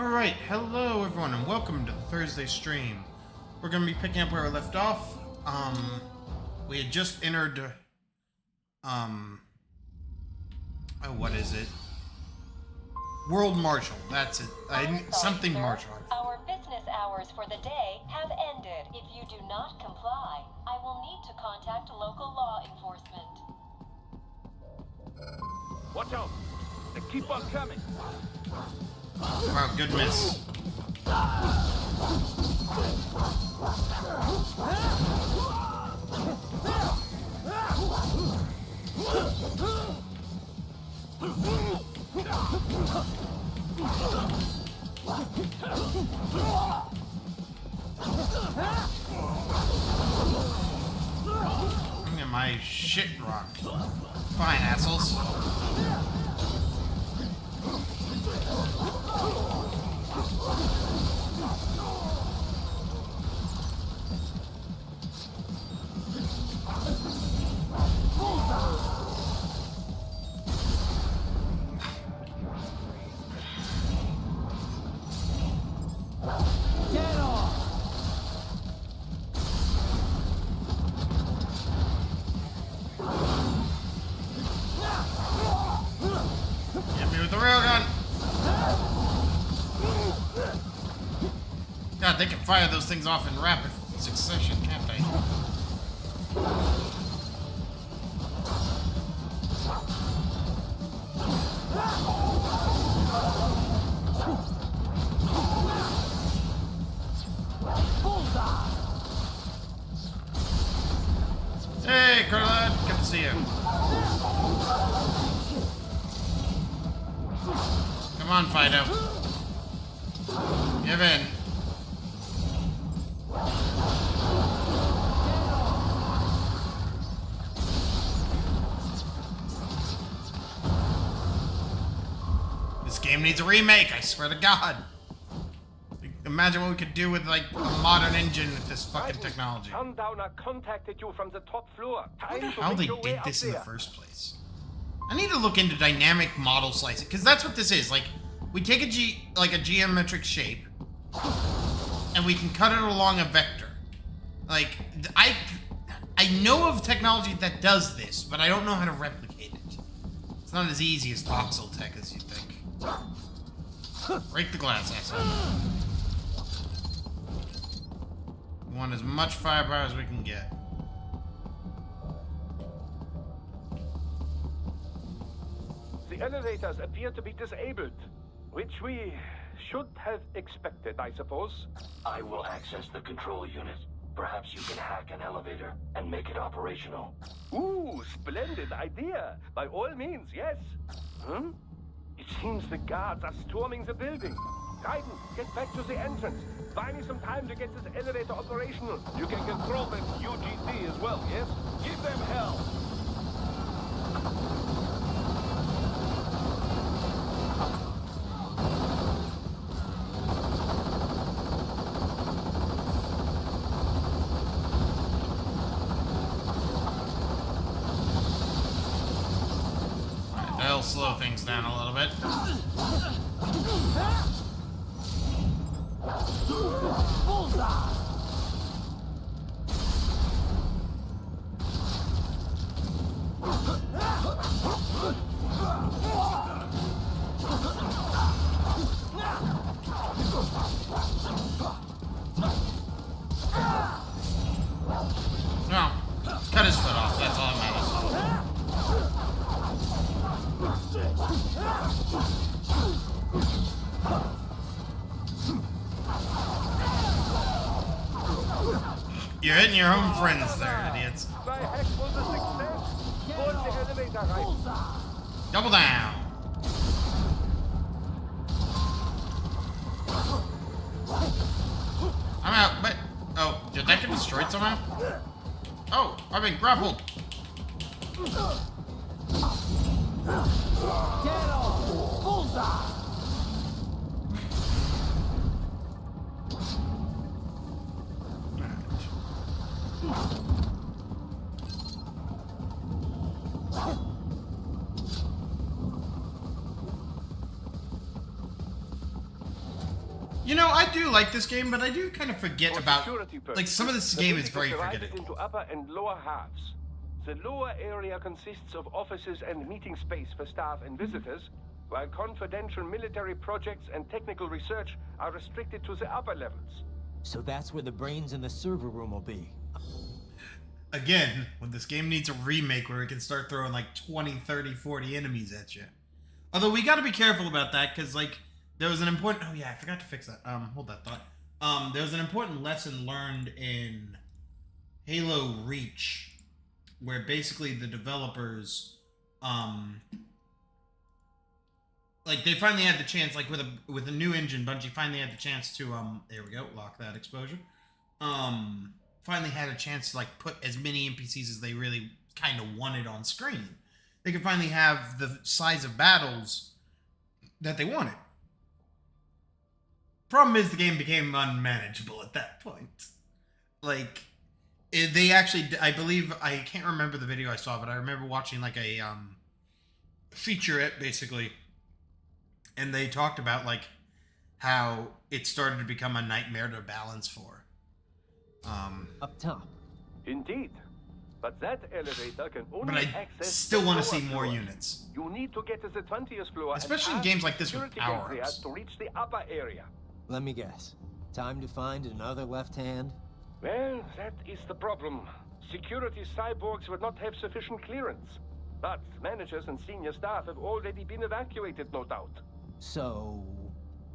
Alright, hello everyone and welcome to the Thursday stream. We're going to be picking up where we left off. We had just entered, what is it? World Marshal, that's it. Something sir. Marshal. Our business hours for the day have ended. If you do not comply, I will need to contact local law enforcement. Watch out! They keep on coming! Wow, good miss. Look at my shit rock. Fine, assholes. God, they can fire those things off in rapid succession, can't they? Hey, Curlad, good to see you. Come on, Fido. Give in. This game needs a remake, I swear to God. Imagine what we could do with, like, a modern engine with this fucking technology. Sundowner contacted you from the top floor. I wonder how they did this in the first place. I need to look into dynamic model slicing, because that's what this is. Like, we take a geometric shape, and we can cut it along a vector. Like, I know of technology that does this, but I don't know how to replicate it. It's not as easy as voxel tech as you think. Break the glass, asshole. We want as much firepower as we can get. The elevators appear to be disabled, which we should have expected, I suppose. I will access the control unit. Perhaps you can hack an elevator and make it operational. Ooh, splendid idea. By all means, yes. Hmm? It seems the guards are storming the building. Raiden, get back to the entrance. Buy me some time to get this elevator operational. You can control them UGC as well, yes? Give them hell. That'll slow things down a little bit. No, cut his foot off, that's all that matters. You're hitting your own friends there, idiots. My hack was a success. Board the elevator right. Double down. I'm out, but... Oh, did that get destroyed somehow? Oh, I've been grappled. Get off! Bullseye! do like this game, but I do kind of forget For about, security like, purposes, some of this the game is building very divided forgettable. into upper and lower halves. The lower area consists of offices and meeting space for staff and visitors, while confidential military projects and technical research are restricted to the upper levels. So that's where the brains in the server room will be. Again, when this game needs a remake where it can start throwing like 20, 30, 40 enemies at you. Although we got to be careful about that because, like, there was an important... Oh, yeah, I forgot to fix that. Hold that thought. There was an important lesson learned in Halo Reach where basically the developers, like, they finally had the chance, like, with a new engine, Bungie finally had the chance to, there we go, lock that exposure. Finally had a chance to, like, put as many NPCs as they really kind of wanted on screen. They could finally have the size of battles that they wanted. Problem is the game became unmanageable at that point. Like, they actually, I believe, I can't remember the video I saw, but I remember watching, like, a, featurette, basically. And they talked about, like, how it started to become a nightmare to balance for. Up top. Indeed. But that elevator can only But I access still the want to lower see more floors. units. You need to get to the 20th floor, Especially in and games pass like this with security power-ups. gate there to reach the upper area. Let me guess. Time to find another left hand? Well, that is the problem. Security cyborgs would not have sufficient clearance. But managers and senior staff have already been evacuated, no doubt. So...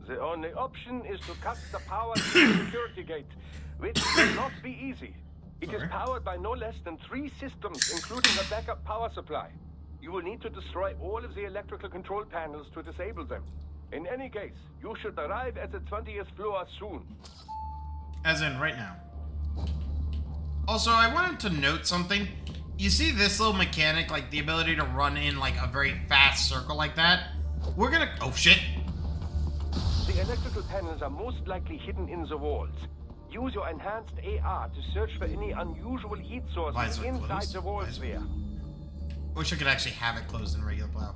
The only option is to cut the power to the security gate, which will not be easy. It is powered by no less than 3 systems, including a backup power supply. You will need to destroy all of the electrical control panels to disable them. In any case, you should arrive at the 20th floor soon. As in, right now. Also, I wanted to note something. You see this little mechanic, like the ability to run in like a very fast circle like that? We're gonna... Oh, shit. The electrical panels are most likely hidden in the walls. Use your enhanced AR to search for any unusual heat sources Visor inside closed. the wall Visor. sphere. Wish I could actually have it closed in regular plow.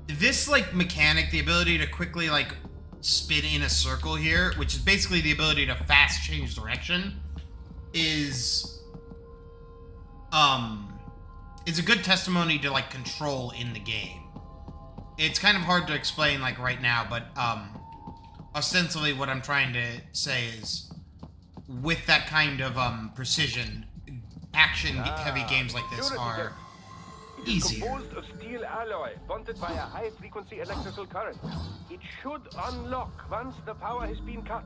This, like, mechanic, the ability to quickly, like, spin in a circle here, which is basically the ability to fast change direction, is a good testimony to, like, control in the game. It's kind of hard to explain, like, right now, but, ostensibly what I'm trying to say is, with that kind of, precision, action-heavy games like this are It is easier. composed of steel alloy bonded by a high-frequency electrical current. It should unlock once the power has been cut.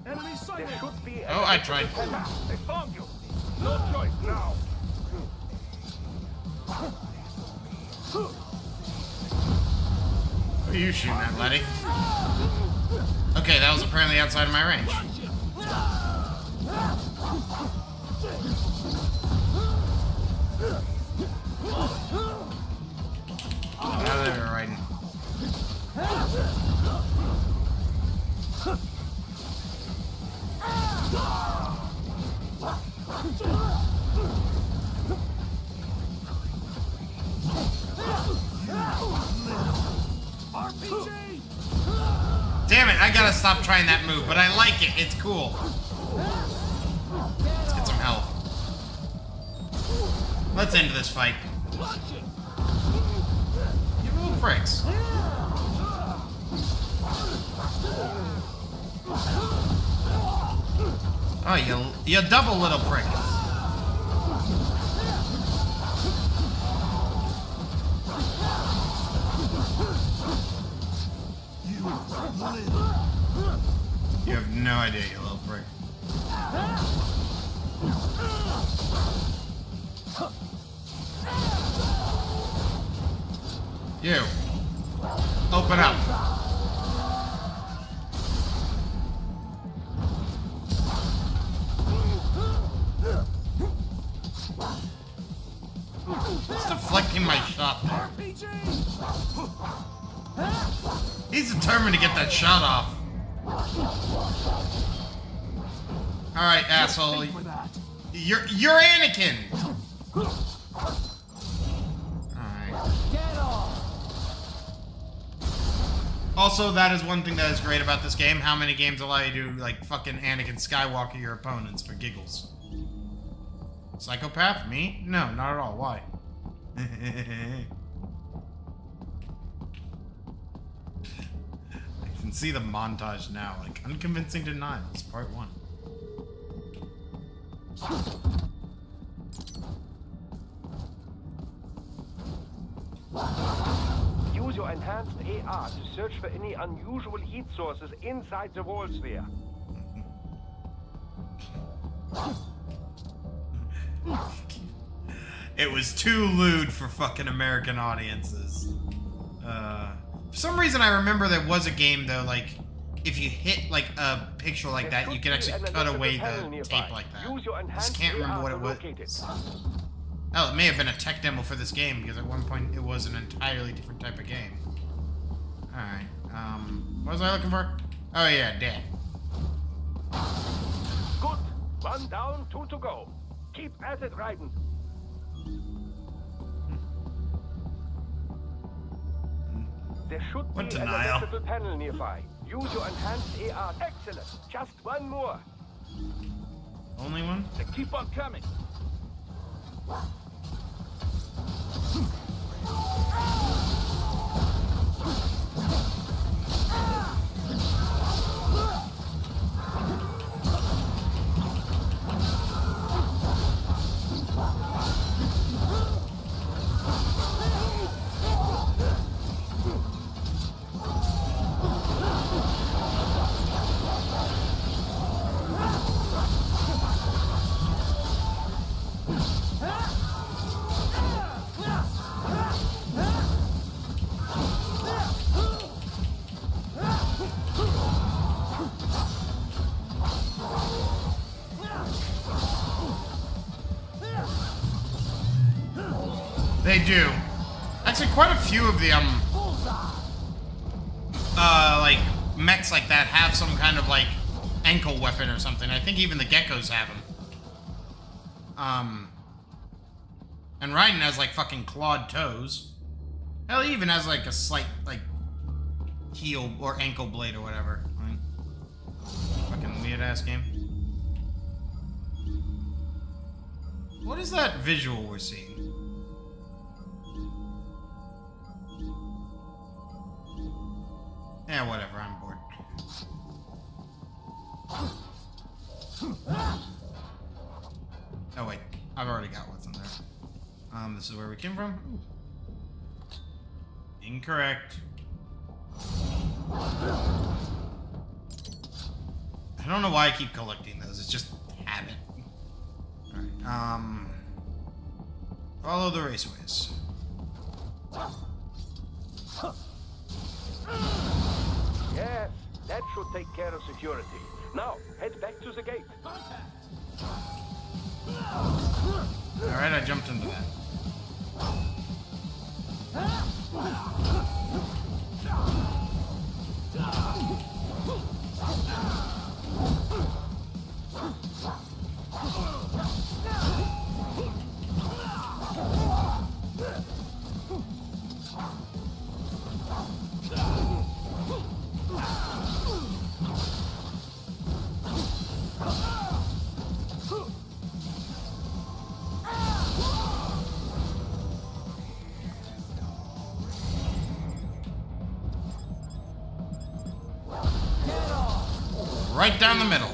Enemy sighted! There should be Oh, I tried. They found you. No choice now. Who are you shooting at, Letty? Okay, that was apparently outside of my range. Now they were riding. Damn it, I gotta stop trying that move, but I like it. It's cool. Let's get some health. Let's end this fight. You little pricks. Oh, you double little pricks. You have no idea, you little prick. You. Open up. It's deflecting my shot there. He's determined to get that shot off. Alright, asshole. You're Anakin. Alright. Get off! Also, that is one thing that is great about this game. How many games allow you to, like, fucking Anakin Skywalker your opponents for giggles? Psychopath? Me? No, not at all. Why? I can see the montage now. Like, Unconvincing Denials, Part 1. Use your enhanced AR to search for any unusual heat sources inside the wall sphere. It was too lewd for fucking American audiences. For some reason, I remember there was a game, though, like, if you hit, like, a picture like that, you could actually cut away the tape like that. I just can't remember what it was. Oh, it may have been a tech demo for this game, because at one point it was an entirely different type of game. Alright, what was I looking for? Oh yeah, dead. Good. 1 down, 2 to go. Keep at it, Raiden. There should What be an denial? electrical panel nearby. Use your enhanced AR. Excellent. Just one more. Only one? Keep on coming. They do. Actually, quite a few of the, like, mechs like that have some kind of, like, ankle weapon or something. I think even the geckos have them. And Raiden has, like, fucking clawed toes. Hell, he even has, like, a slight, like, heel or ankle blade or whatever. I mean, fucking weird-ass game. What is that visual we're seeing? Yeah, whatever, I'm bored. Oh wait, I've already got what's in there. This is where we came from? Ooh. Incorrect. I don't know why I keep collecting those, it's just habit. Alright, follow the raceways. Yes, that should take care of security. Now, head back to the gate. Alright, I jumped into that. Right down the middle.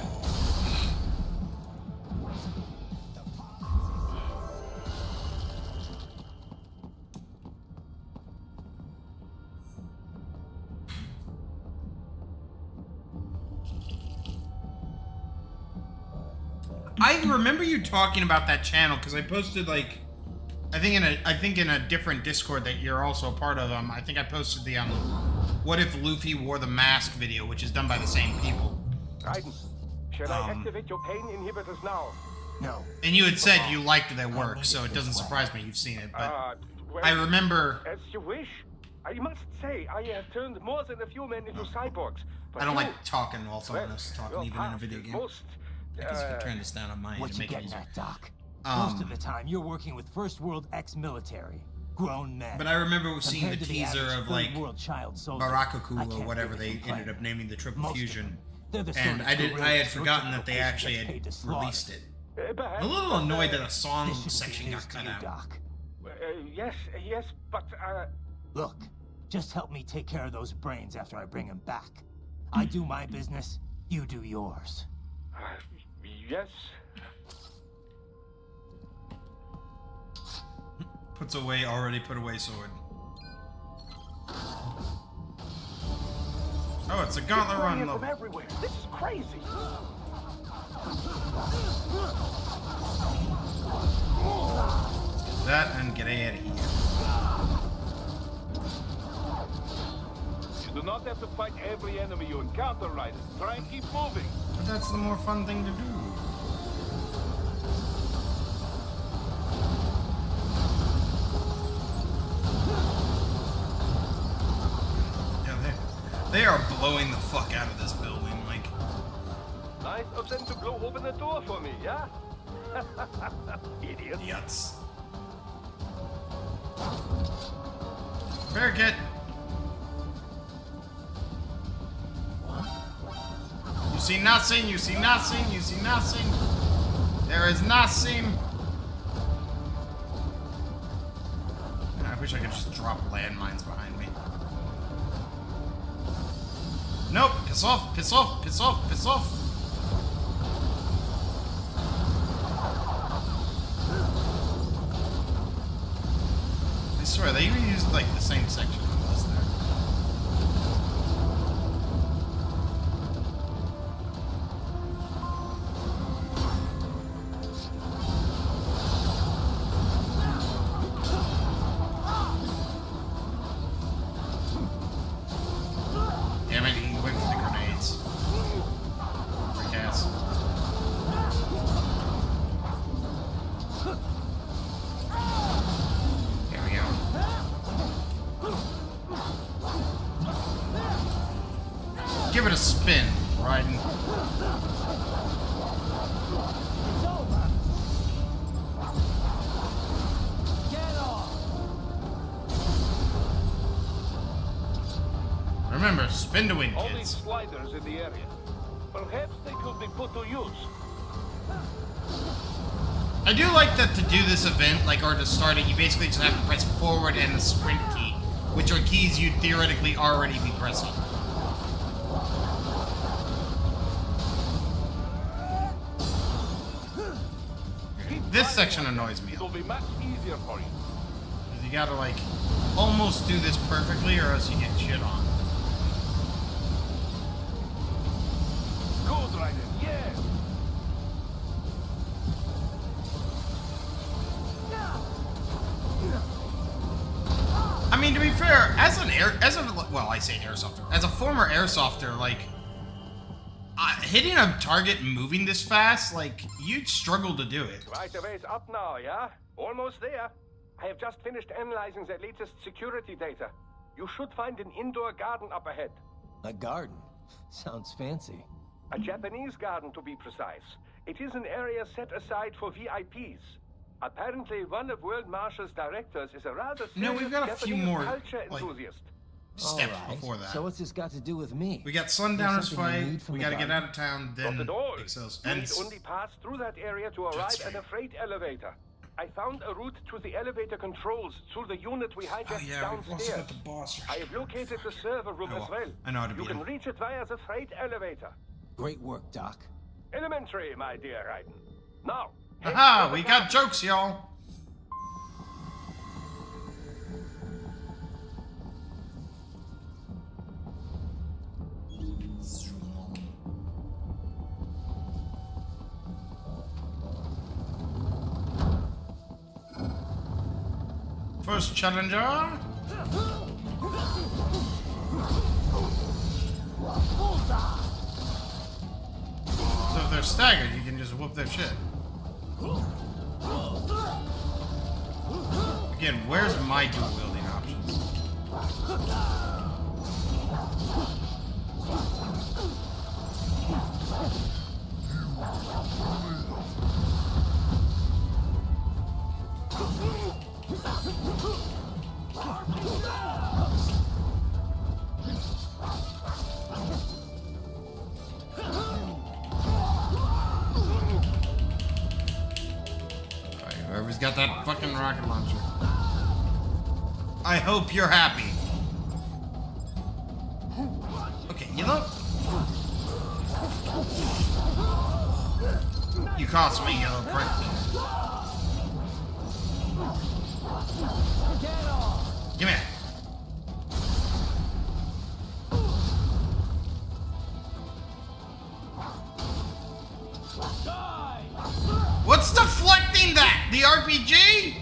I remember you talking about that channel because I posted like, I think in a different Discord that you're also a part of. I think I posted the "What if Luffy wore the mask" video, which is done by the same people. Raiden, shall I activate your pain inhibitors now? No. And you had said you liked their work, so it doesn't surprise me you've seen it. But Well, I remember. As you wish. I must say, I have turned more than a few men into cyborgs. But I don't you, like talking while someone well, else is talking, your even in a path video is game. most I guess if you turn this down on my end What to you make it getting easier. at, Doc? Most of the time, you're working with First World ex-military, grown men. But I remember seeing the Compared to teaser average of like third world child soldier, I Barakuku can't or whatever really they complain. ended up naming the triple Most of fusion, them, they're the sort and of I had guerrillas forgotten your that they typical actually patient had gets paid to slaughter. released it. Perhaps, I'm a little but, annoyed that a song This shouldn't section be got news to cut you, out. Doc. yes, but, Look, just help me take care of those brains after I bring them back. I do my business, you do yours. yes. Puts away already put away sword. Oh, it's a gauntlet run From level. everywhere. This is crazy. That and get out of here. You do not have to fight every enemy you encounter, Ryder. Try and keep moving. But that's the more fun thing to do. Yeah, they are blowing the fuck out of this building, like. Nice of them to blow open the door for me, yeah? Idiot. Idiots. Barricade. You see nothing, you see nothing, you see nothing. There is nothing. I wish I could just drop landmines behind me. Nope, piss off, piss off, piss off, piss off. I swear, they even used like the same section on this there. Damn it, he went for the grenades. Frick ass. There we go. Give it a spin, Raiden. Remember, spin to win, All these kids. sliders in the area. Perhaps they could be put to use. I do like that to do this event, like, or to start it, you basically just have to press forward and the sprint key, which are keys you'd theoretically already be pressing. This section annoys me. It'll be much easier for you. You gotta, like, almost do this perfectly or else you get shit on. Good, Ryder. Yes. I mean, to be fair, as I say airsofter, as a former airsofter, like, hitting a target and moving this fast, like, you'd struggle to do it. Right away is up now, yeah? Almost there. I have just finished analyzing the latest security data. You should find an indoor garden up ahead. A garden? Sounds fancy. A Japanese garden, to be precise. It is an area set aside for VIPs. Apparently, one of World Marshall's directors is a rather serious No, we've got a few Japanese more, culture like, enthusiast. Steps All right. before that. So what's this got to do with me? We got Sundowners There's something you fight, need from we the gotta get garden. out of town, Not then at all. Excels. You And need only pass through that area to arrive at a freight elevator. I found a route to the elevator controls through the unit we hijacked oh yeah, we've also downstairs. got the boss. I have located the server room Oh, well, as well. I know how to You beat can him. reach it via the freight elevator. Great work, Doc. Elementary, my dear Raiden. Now, head Aha, for the we garden. got jokes, y'all. First challenger. So if they're staggered, you can just whoop their shit. Again, where's my dual wielding options? Alright, whoever's got that fucking rocket launcher. I hope you're happy. Okay, you know. You cost me, you little prick. Give me that. What's deflecting that? The RPG?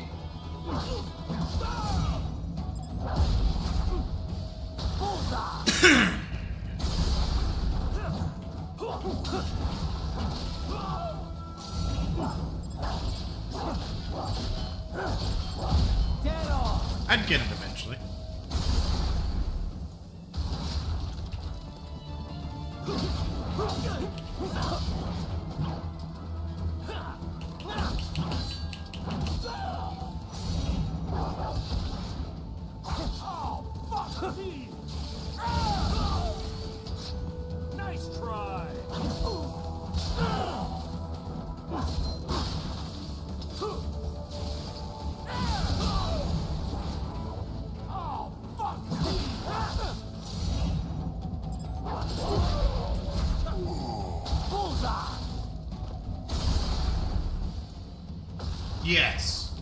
I'd get it eventually. Nice try. Yes.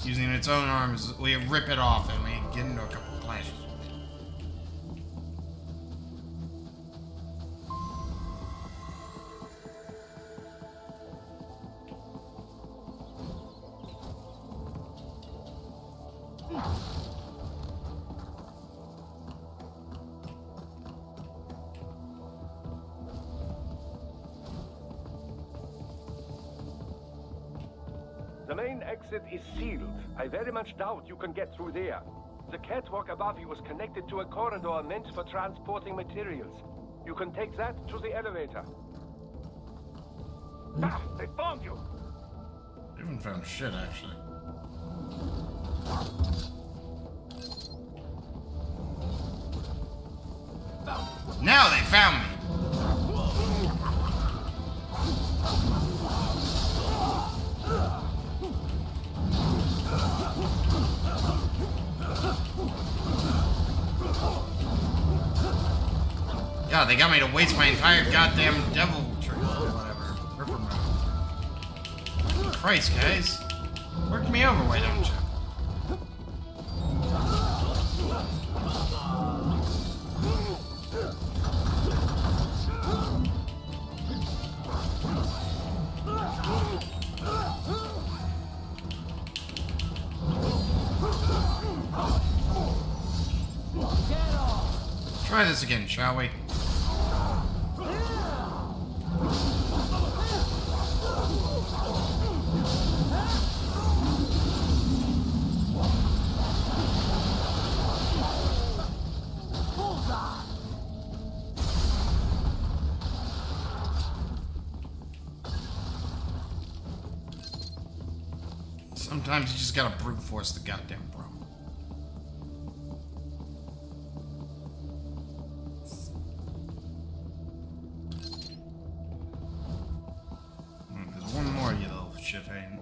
Using its own arms, we rip it off and we get into a couple of clashes with it. The main exit is sealed. I very much doubt you can get through there. The catwalk above you is connected to a corridor meant for transporting materials. You can take that to the elevator. Ah, they found you! They haven't found shit, actually. Now they found me! God, they got me to waste my entire goddamn devil tree or whatever. Ripper mode. Christ, guys. Work me over, why don't you? Let's try this again, shall we? Sometimes you just gotta brute force the goddamn bro. There's one more, you little shit hang.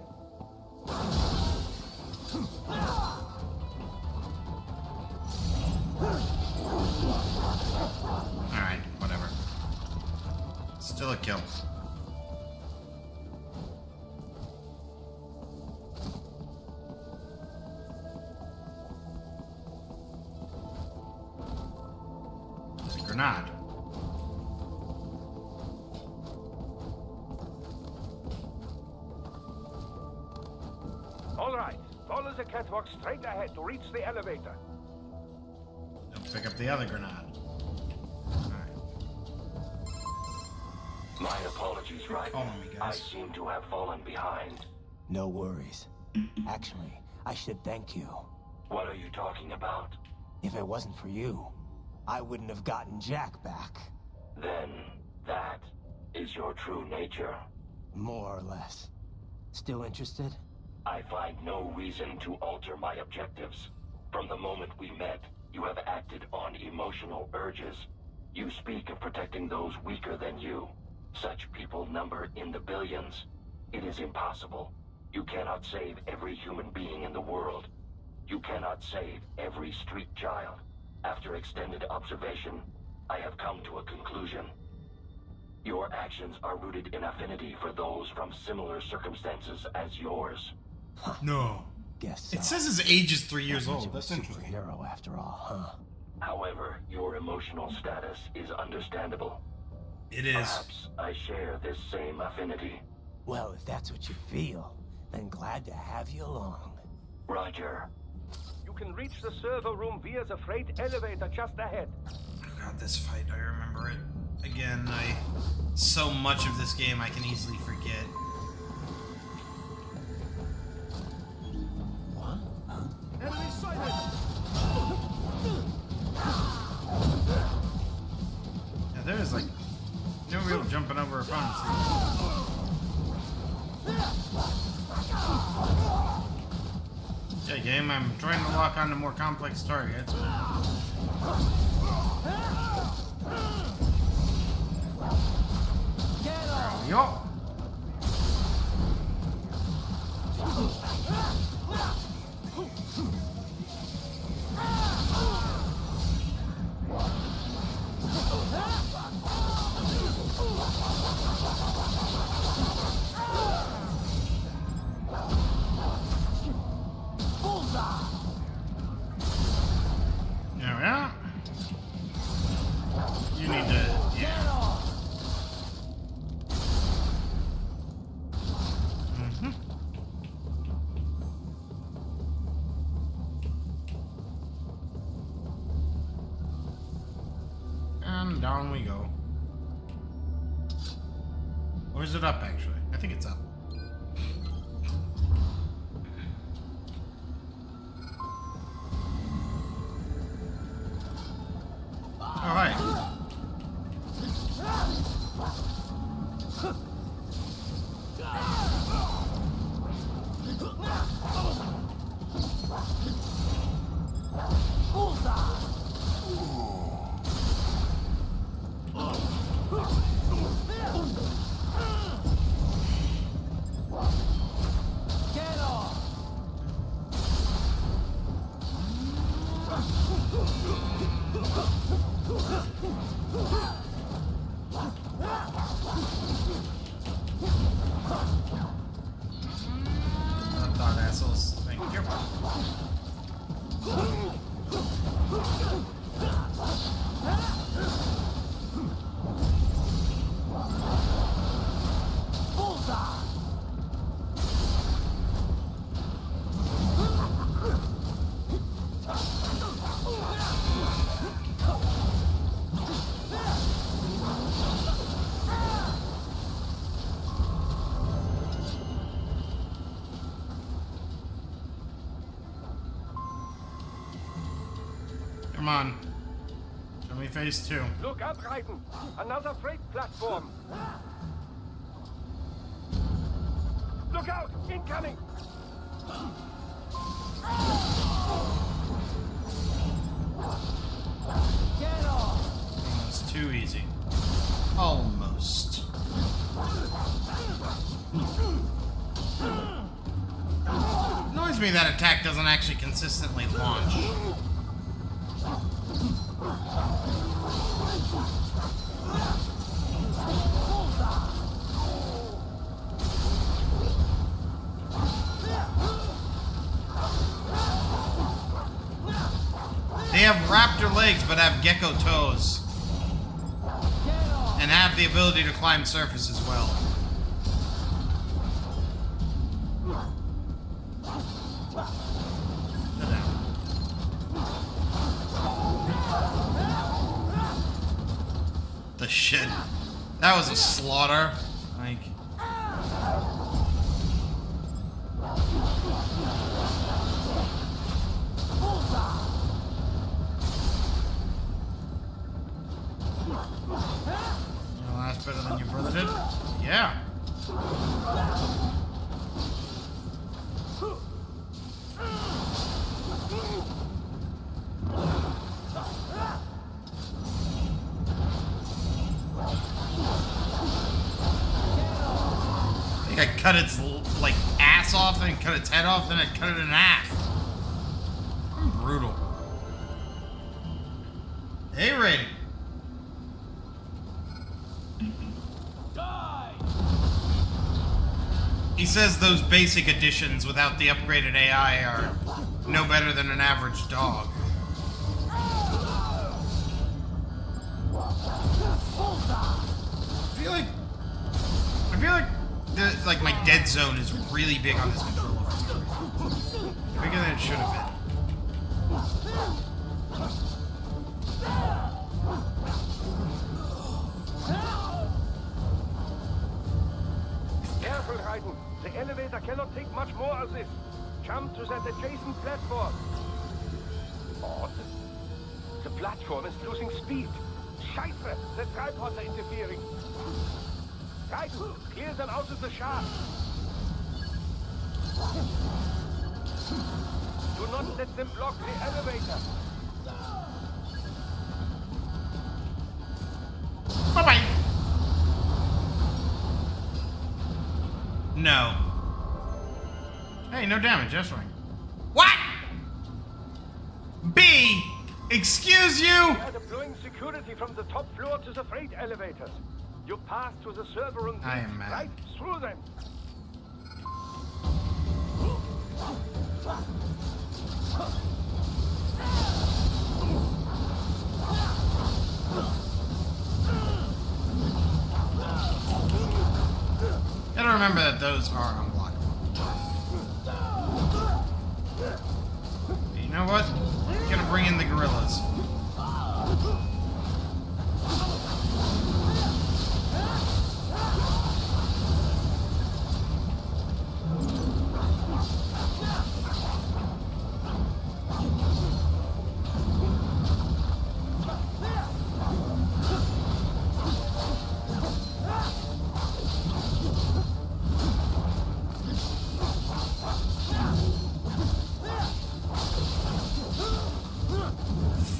Alright, whatever. Still a kill. Grenade. All right, follow the catwalk straight ahead to reach the elevator. Don't pick up the other grenade. Alright. My apologies, Ryder. Calling me, I guys. seem to have fallen behind. No worries. Actually, I should thank you. What are you talking about? If it wasn't for you, I wouldn't have gotten Jack back. Then, that is your true nature. More or less. Still interested? I find no reason to alter my objectives. From the moment we met, you have acted on emotional urges. You speak of protecting those weaker than you. Such people number in the billions. It is impossible. You cannot save every human being in the world. You cannot save every street child. After extended observation, I have come to a conclusion. Your actions are rooted in affinity for those from similar circumstances as yours. No. Guess so. It says his age is 3 years Much old. of a That's interesting. superhero after all, huh? However, your emotional status is understandable. It is. Perhaps I share this same affinity. Well, if that's what you feel, then glad to have you along. Roger. You can reach the server room via the freight elevator just ahead. Oh god, this fight, I remember it. Again, so much of this game I can easily forget. Enemy sighted! Yeah, there's like no real jumping over opponents. Yeah, game, I'm trying to lock onto more complex targets. There we go. There we are. You need to, yeah. And down we go. Or is it up, actually? I think it's up. Alright. Dog assholes. Thank you. Come on. Show me phase 2. Look up, Raiden! Another freight platform! Look out! Incoming! Almost too easy. Almost. Annoys me that attack doesn't actually consistently launch. They have raptor legs but have gecko toes. And have the ability to climb surface as well. Sit down. The shit. That was a slaughter. Like. Well, that's better than your brother did. Yeah. cut its like ass off, then cut its head off, then I'd cut it in half. I'm brutal. A rating. He says those basic additions without the upgraded AI are no better than an average dog. I feel like my dead zone is really big on this controller. Bigger than it should have been. Careful, Raiden. The elevator cannot take much more of this. Jump to that adjacent platform. Odd. The platform is losing speed. Scheiße! The tripods are interfering. Raiden, clear them out of the shaft. Do not let them block the elevator. Bye-bye. No. Hey, no damage, that's right. What? B! Excuse you? We are deploying security from the top floor to the freight elevators. You pass to the server room. I am mad. Right through them. Gotta remember that those are unblockable. You know what? Gotta bring in the gorillas.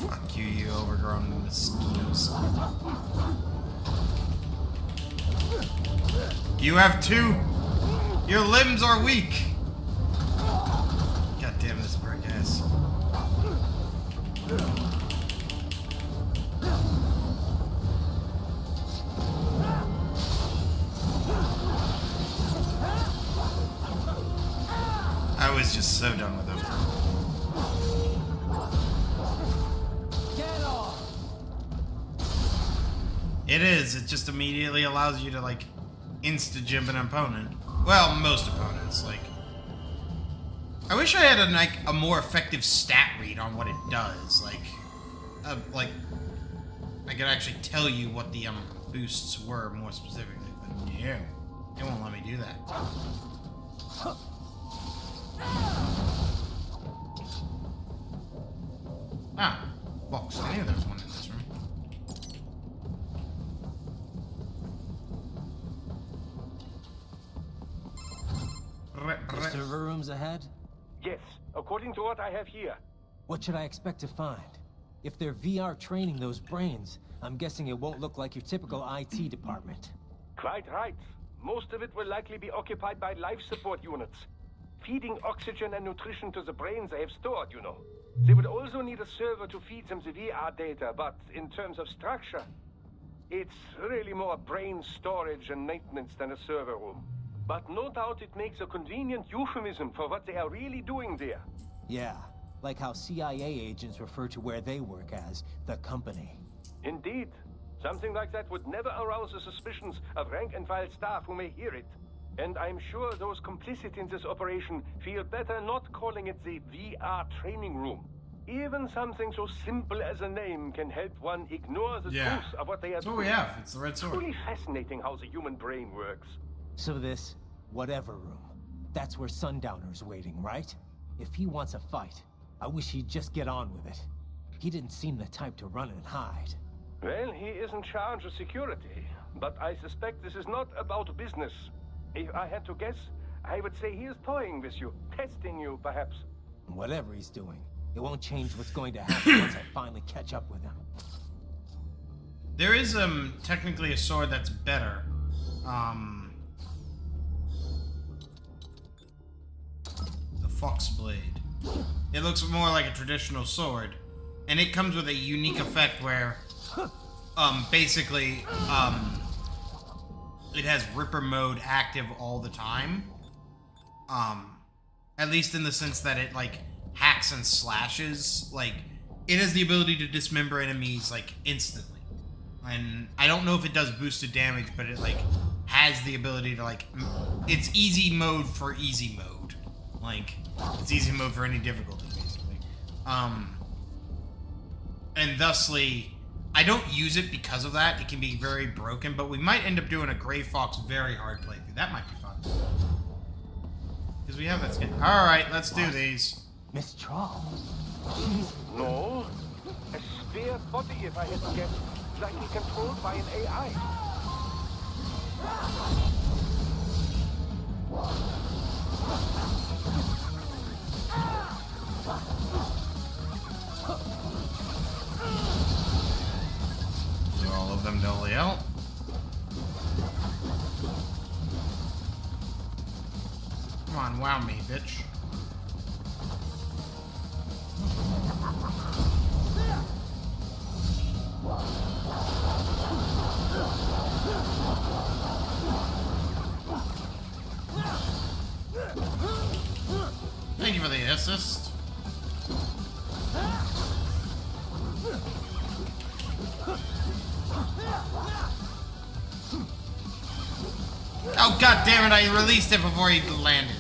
Fuck you, you overgrown mosquitoes. You have two. Your limbs are weak. God damn this brick ass. I was just so done with him. It is. It just immediately allows you to, like, insta-jump an opponent. Well, most opponents. Like, I wish I had a more effective stat read on what it does. Like, I could actually tell you what the boosts were more specifically. But no, it won't let me do that. Ah, box. I knew there was one in this room. The server rooms ahead? Yes, according to what I have here. What should I expect to find? If they're VR training those brains, I'm guessing it won't look like your typical IT department. Quite right. Most of it will likely be occupied by life support units. Feeding oxygen and nutrition to the brains they have stored, you know. They would also need a server to feed them the VR data, but in terms of structure, it's really more brain storage and maintenance than a server room. But no doubt it makes a convenient euphemism for what they are really doing there. Yeah, like how CIA agents refer to where they work as the company. Indeed. Something like that would never arouse the suspicions of rank-and-file staff who may hear it. And I'm sure those complicit in this operation feel better not calling it the VR training room. Even something so simple as a name can help one ignore the truth of what they are That's doing. what we have. It's the red sword. Truly fascinating how the human brain works. So this whatever room, that's where Sundowner's waiting, right? If he wants a fight, I wish he'd just get on with it. He didn't seem the type to run and hide. Well, he is in charge of security, but I suspect this is not about business. If I had to guess, I would say he is toying with you, testing you, perhaps. Whatever he's doing, it won't change what's going to happen once I finally catch up with him. There is technically a sword that's better. Fox Blade. It looks more like a traditional sword, and it comes with a unique effect where, basically, it has Ripper mode active all the time. At least in the sense that it, like, hacks and slashes. Like, it has the ability to dismember enemies, like, instantly. And I don't know if it does boosted damage, but it, like, has the ability to, like, it's easy mode for easy mode. Like, it's easy mode for any difficulty, basically. And thusly, I don't use it because of that. It can be very broken, but we might end up doing a Gray Fox very hard playthrough. That might be fun. Because we have that skin. Alright, let's do these. Miss Troll. No. A spare body, if I had to guess, likely controlled by an AI. Do all of them dolly out. Come on, wow me, bitch. Thank you for the assist. Oh, god damn it, I released it before he landed it.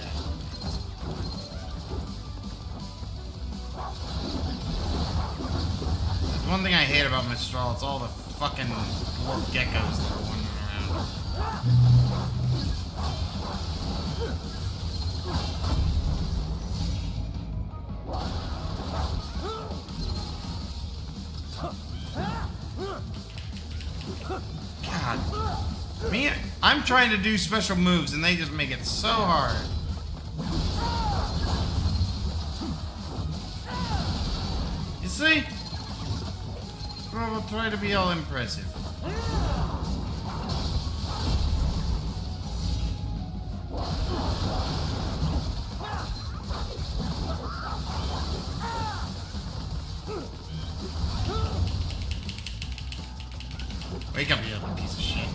There's one thing I hate about Mistral, it's all the fucking dwarf geckos that are wandering around. God. Me, I'm trying to do special moves and they just make it so hard. You see? Well, we'll try to be all impressive. Wake up, you little piece of shit.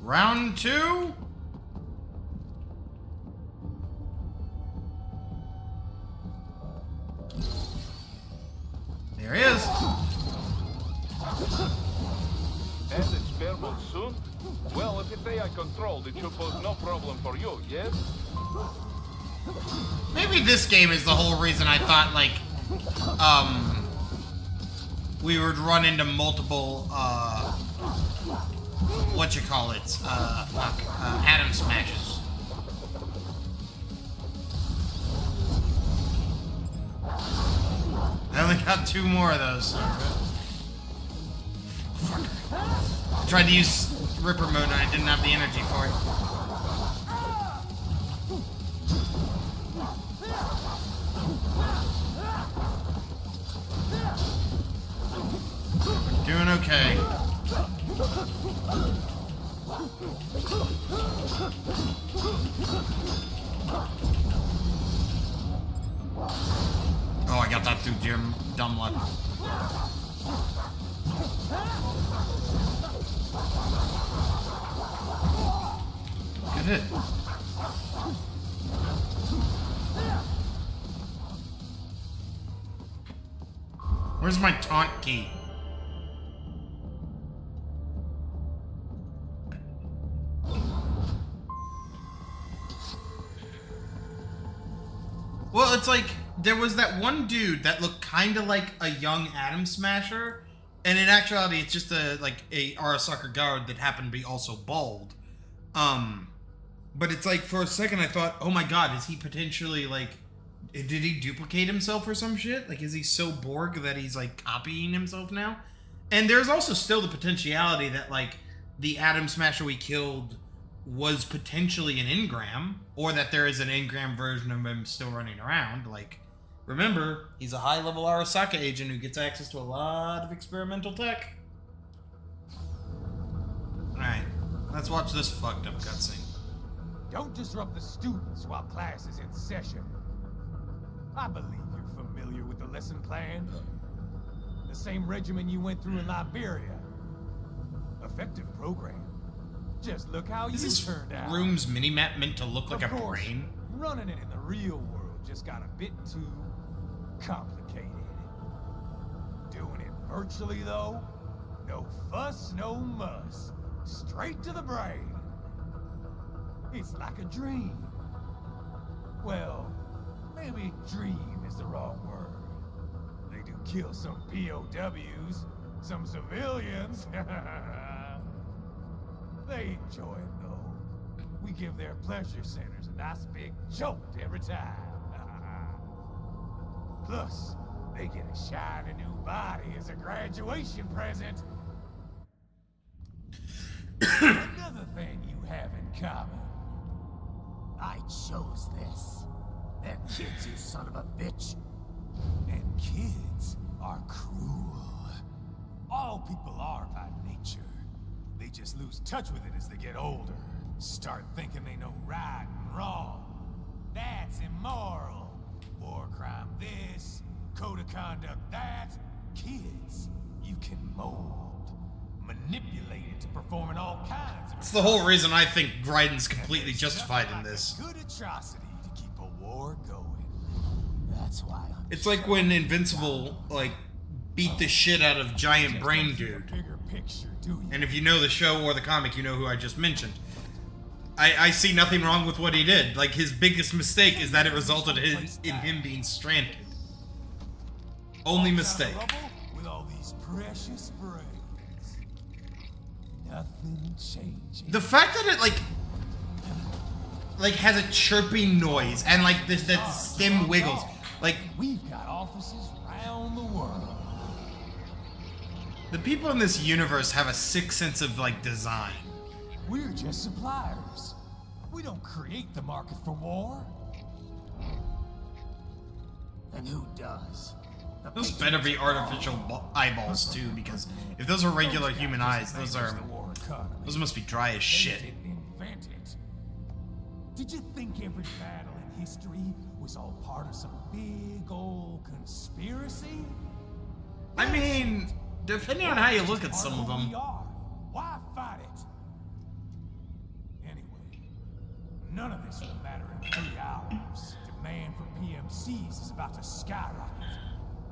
Round 2? There he is. And it's bearable soon? Well, if it's AI controlled, it should pose no problem for you, yes? Maybe this game is the whole reason I thought, like, we would run into multiple, Atom Smashes. I only got 2 more of those. Fuck. I tried to use Ripper mode and I didn't have the energy for it. Doing okay. Oh, I got that through dumb luck. Good hit. Where's my taunt key? Well, it's like, there was that one dude that looked kind of like a young Atom Smasher, And in actuality, it's just a Arasaka guard that happened to be also bald. But it's like, for a second I thought, oh my god, is he potentially like, did he duplicate himself or some shit? Like, is he so Borg that he's like copying himself now? And there's also still the potentiality that like the Atom Smasher we killed was potentially an engram, or that there is an engram version of him still running around. Like, remember, he's a high-level Arasaka agent who gets access to a lot of experimental tech. Alright, let's watch this fucked up cutscene. Don't disrupt the students while class is in session. I believe you're familiar with the lesson plan. The same regimen you went through in Liberia. Effective program. Just look how you turned out. Room's minimap meant to look like a brain? Running it in the real world just got a bit too complicated. Doing it virtually, though, no fuss, no muss. Straight to the brain. It's like a dream. Well, maybe dream is the wrong word. They do kill some POWs, some civilians. They enjoy it, though. We give their pleasure centers a nice big jolt every time. Plus, they get a shiny new body as a graduation present. Another thing you have in common. I chose this. They're kids, you son of a bitch. And kids are cruel. All people are by nature. They just lose touch with it as they get older. Start thinking they know right and wrong. That's immoral. War crime this, code of conduct that. Kids, you can mold, manipulate it to perform in all kinds of... It's the whole reason I think Dryden's completely justified in this. Good atrocity to keep a war going. That's why it's like when Invincible, like, beat the shit out of Giant Brain Dude. And if you know the show or the comic, you know who I just mentioned. I see nothing wrong with what he did. Like, his biggest mistake is that it resulted in him being stranded. Only mistake. With all these precious brains. Nothing changes. The fact that it, like has a chirping noise and, like, that the stem wiggles. Like, we've got offices around the world. The people in this universe have a sick sense of, like, design. We're just suppliers. We don't create the market for war. And who does? Those better be artificial eyeballs, too, because if those are regular human eyes, those must be dry as shit. Did you think every battle in history was all part of some big old conspiracy? I mean, depending on how you look at some of them. Why fight it? Anyway, none of this will matter in 3 hours. Demand for PMCs is about to skyrocket.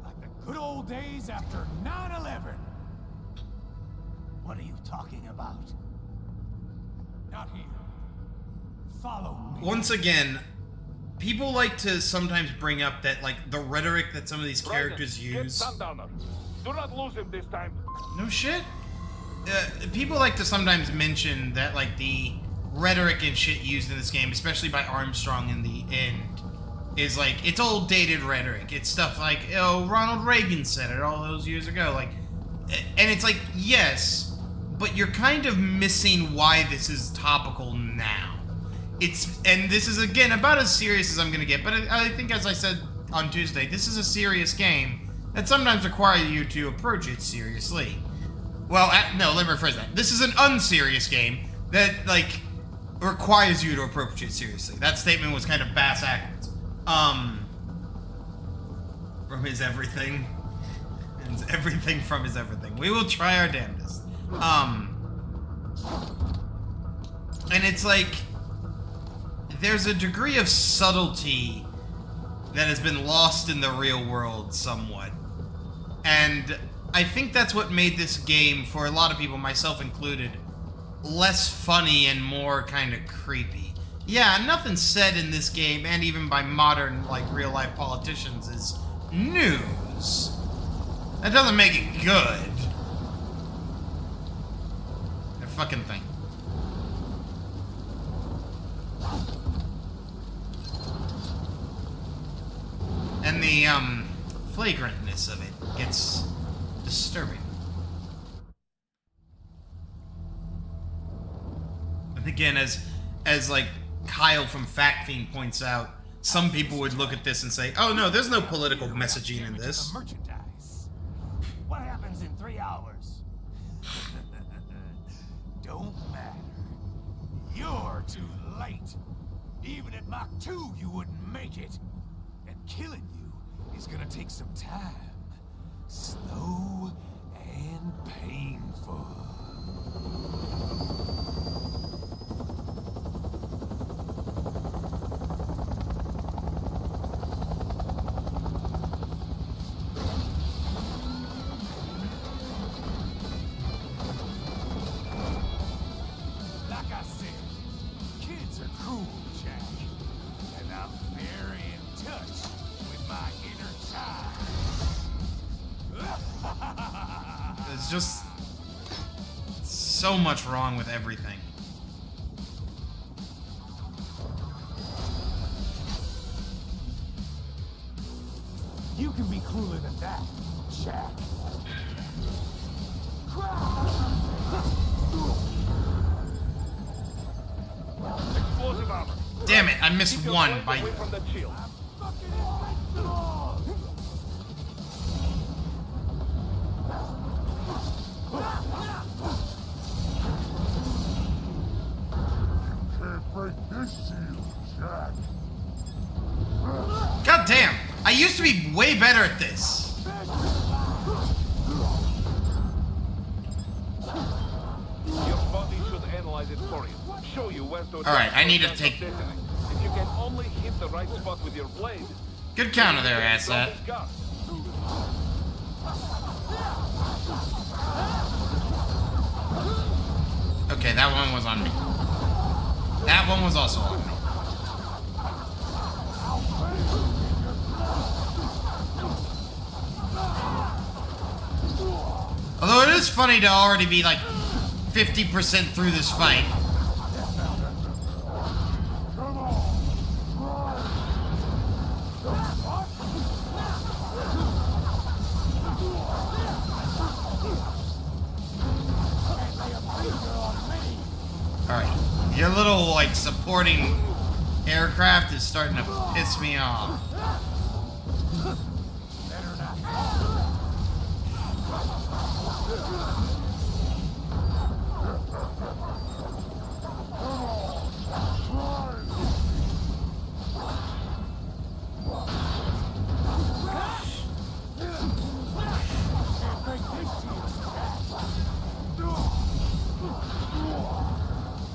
Like the good old days after 9/11. What are you talking about? Not here. Follow me. Once again, people like to sometimes bring up that, like, the rhetoric that some of these characters use. Do not lose him this time. No shit. People like to sometimes mention that, like, the rhetoric and shit used in this game, especially by Armstrong in the end, is like, it's old dated rhetoric. It's stuff like, oh, Ronald Reagan said it all those years ago. Like, and it's like, yes, but you're kind of missing why this is topical now. And this is, again, about as serious as I'm going to get, but I think, as I said on Tuesday, this is a serious game that sometimes requires you to approach it seriously. Well, no, let me rephrase that. This is an unserious game that, like, requires you to approach it seriously. That statement was kind of bass-backwards. From his everything. And everything from his everything. We will try our damnedest. And it's like, there's a degree of subtlety that has been lost in the real world somewhat. And I think that's what made this game, for a lot of people, myself included, less funny and more kind of creepy. Yeah, nothing said in this game, and even by modern, like, real-life politicians, is news. That doesn't make it good. fucking thing. And the flagrantness of it gets disturbing. And again, as like Kyle from Fact Fiend points out, some people would look at this and say, "Oh no, there's no political messaging in this." Merchandise. What happens in 3 hours? Don't matter. You're too late. Even at Mach 2, you wouldn't make it. And killing you is gonna take some time. Slow and painful. Like I said, kids are cool, Jack. And I'm very in touch with my inner child. There's just so much wrong with everything. You can be cooler than that, Jack. Explosive armor. Damn it, I missed Keep your one mind by... away from that shield. God damn! I used to be way better at this. Your body should analyze it for you. Show you where to. Alright, I need to attack take- your destiny. If you can only hit the right spot with your blade. Good counter there, asset. Gun. Okay, that one was on me. That one was also on me. Although it is funny to already be like 50% through this fight. Alright, your little like supporting aircraft is starting to piss me off.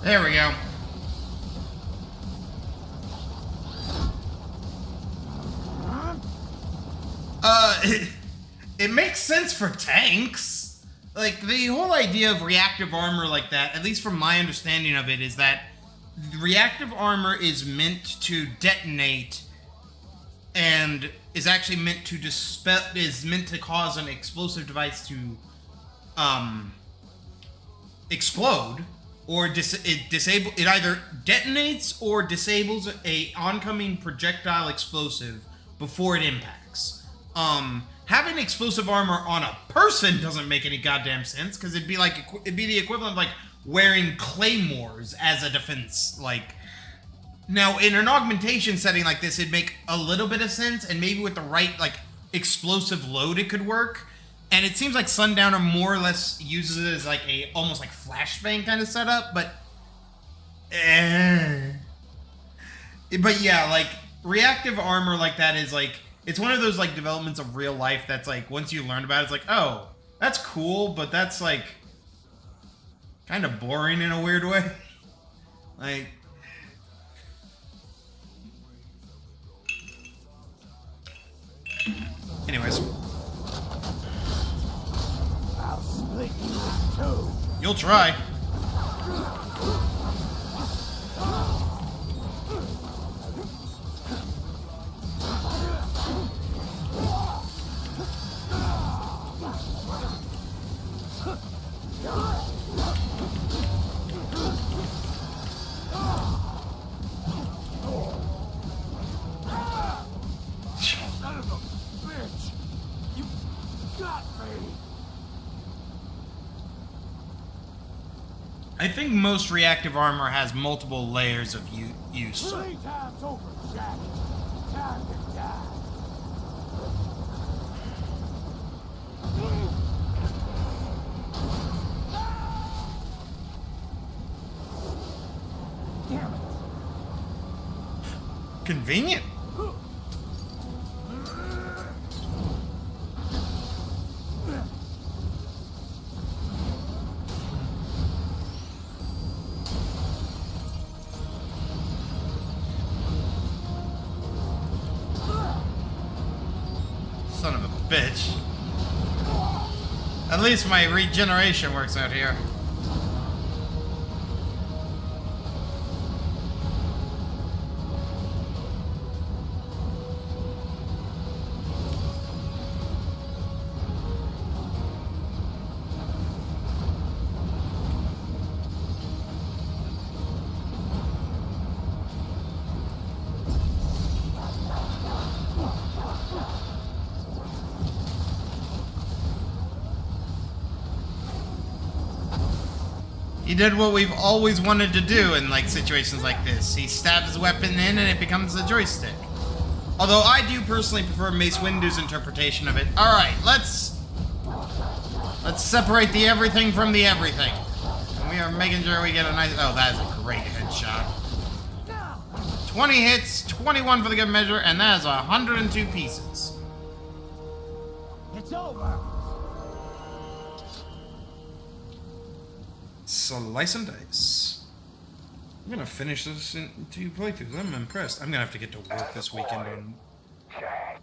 There we go. It makes sense for tanks. Like, the whole idea of reactive armor like that, at least from my understanding of it, is that reactive armor is meant to detonate and is actually meant to dispel, is meant to cause an explosive device to, explode, or it either detonates or disables a oncoming projectile explosive before it impacts. Having explosive armor on a person doesn't make any goddamn sense, because it'd be the equivalent of like wearing claymores as a defense. Like, now in an augmentation setting like this, it'd make a little bit of sense, and maybe with the right like explosive load, it could work. And it seems like Sundowner more or less uses it as like a almost like flashbang kind of setup, but yeah, like reactive armor like that is like, it's one of those like developments of real life that's like, once you learn about it, it's like, oh, that's cool, but that's like kind of boring in a weird way. Like, anyways, I'll split you in two. you'll try. I think most reactive armor has multiple layers of use. 3 times over, Jack. Time to die. Damn it. Convenient. Son of a bitch. At least my regeneration works out here. He did what we've always wanted to do in like situations like this. He stabs his weapon in and it becomes a joystick. Although I do personally prefer Mace Windu's interpretation of it. Alright, let's separate the everything from the everything. And we are making sure we get a nice... Oh, that is a great headshot. 20 hits, 21 for the good measure, and that is 102 pieces. It's over. Slice and dice. I'm gonna finish this in 2 playthroughs. I'm impressed. I'm gonna have to get to work this weekend on... Jack,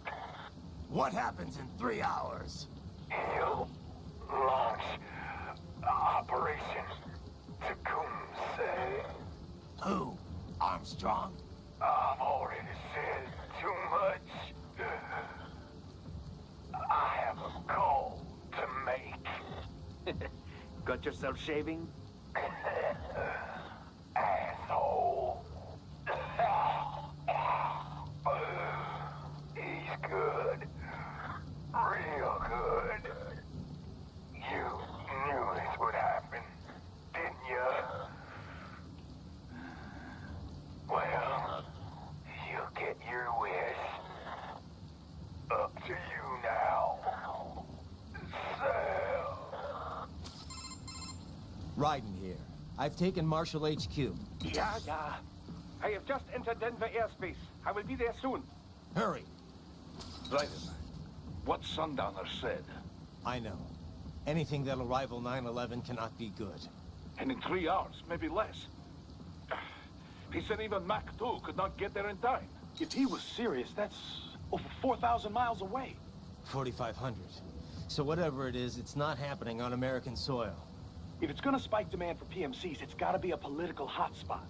What happens in 3 hours? you launch Operation Tecumseh. Who? Armstrong? I've already said too much. I have a call to make. Got yourself shaving? Asshole. He's good. Real good. You knew this would happen, didn't you? Well, you get your wish. Up to you now. Sam. Raiden here. I've taken Marshall HQ. Yeah. I have just entered Denver airspace. I will be there soon. Hurry. Raiden, what Sundowner said. I know. Anything that'll rival 9/11 cannot be good. And in 3 hours, maybe less. He said even Mach 2 could not get there in time. If he was serious, that's over 4,000 miles away. 4,500. So whatever it is, it's not happening on American soil. If it's gonna spike demand for PMCs, it's gotta be a political hotspot.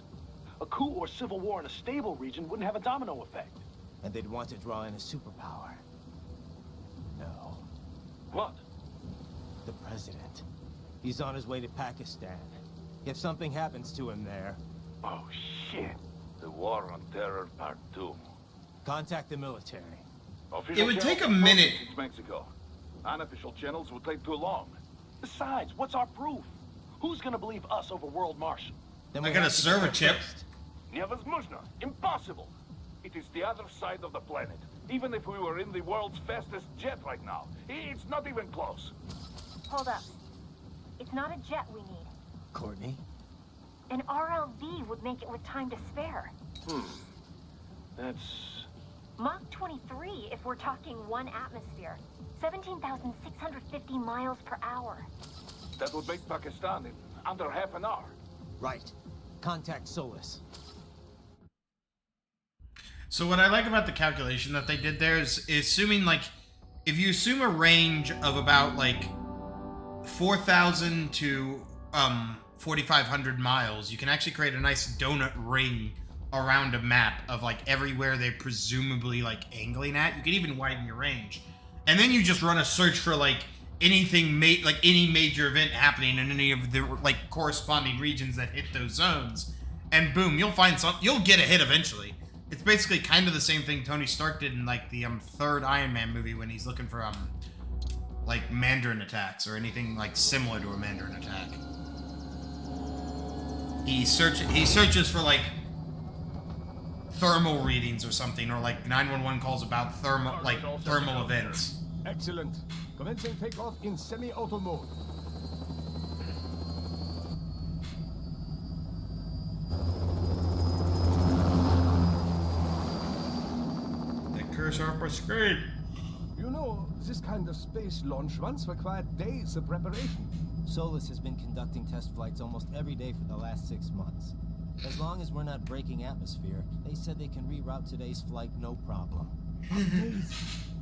A coup or civil war in a stable region wouldn't have a domino effect. And they'd want to draw in a superpower. No. What? The president. He's on his way to Pakistan. If something happens to him there, Oh, shit. The War on Terror Part 2. contact the military. Official It would take a channels minute. Since Mexico. Unofficial channels would take too long. Besides, what's our proof? Who's gonna believe us over World Marshal? Then I we got a have to server go chip. first. Невозможно. Impossible. It is the other side of the planet. Even if we were in the world's fastest jet right now, it's not even close. Hold up. It's not a jet we need. Courtney? An RLV would make it with time to spare. That's... Mach 23 if we're talking 1 atmosphere. 17,650 miles per hour. That would make Pakistan in under half an hour. Right. Contact Solus. So what I like about the calculation that they did there is assuming, like, if you assume a range of about, like, 4,000 to 4,500 miles, you can actually create a nice donut ring around a map of, like, everywhere they're presumably, like, angling at. You can even widen your range. And then you just run a search for, like, anything, like, any major event happening in any of the, like, corresponding regions that hit those zones. And boom, you'll find you'll get a hit eventually. It's basically kind of the same thing Tony Stark did in, like, the third Iron Man movie when he's looking for, like, Mandarin attacks or anything, like, similar to a Mandarin attack. he searches for like thermal readings or something, or like 911 calls about thermal events. Excellent. Commencing takeoff in semi-auto mode. That cursor off my screen. You know, this kind of space launch once required days of preparation. Solus has been conducting test flights almost every day for the last 6 months. As long as we're not breaking atmosphere, they said they can reroute today's flight no problem. Amazing.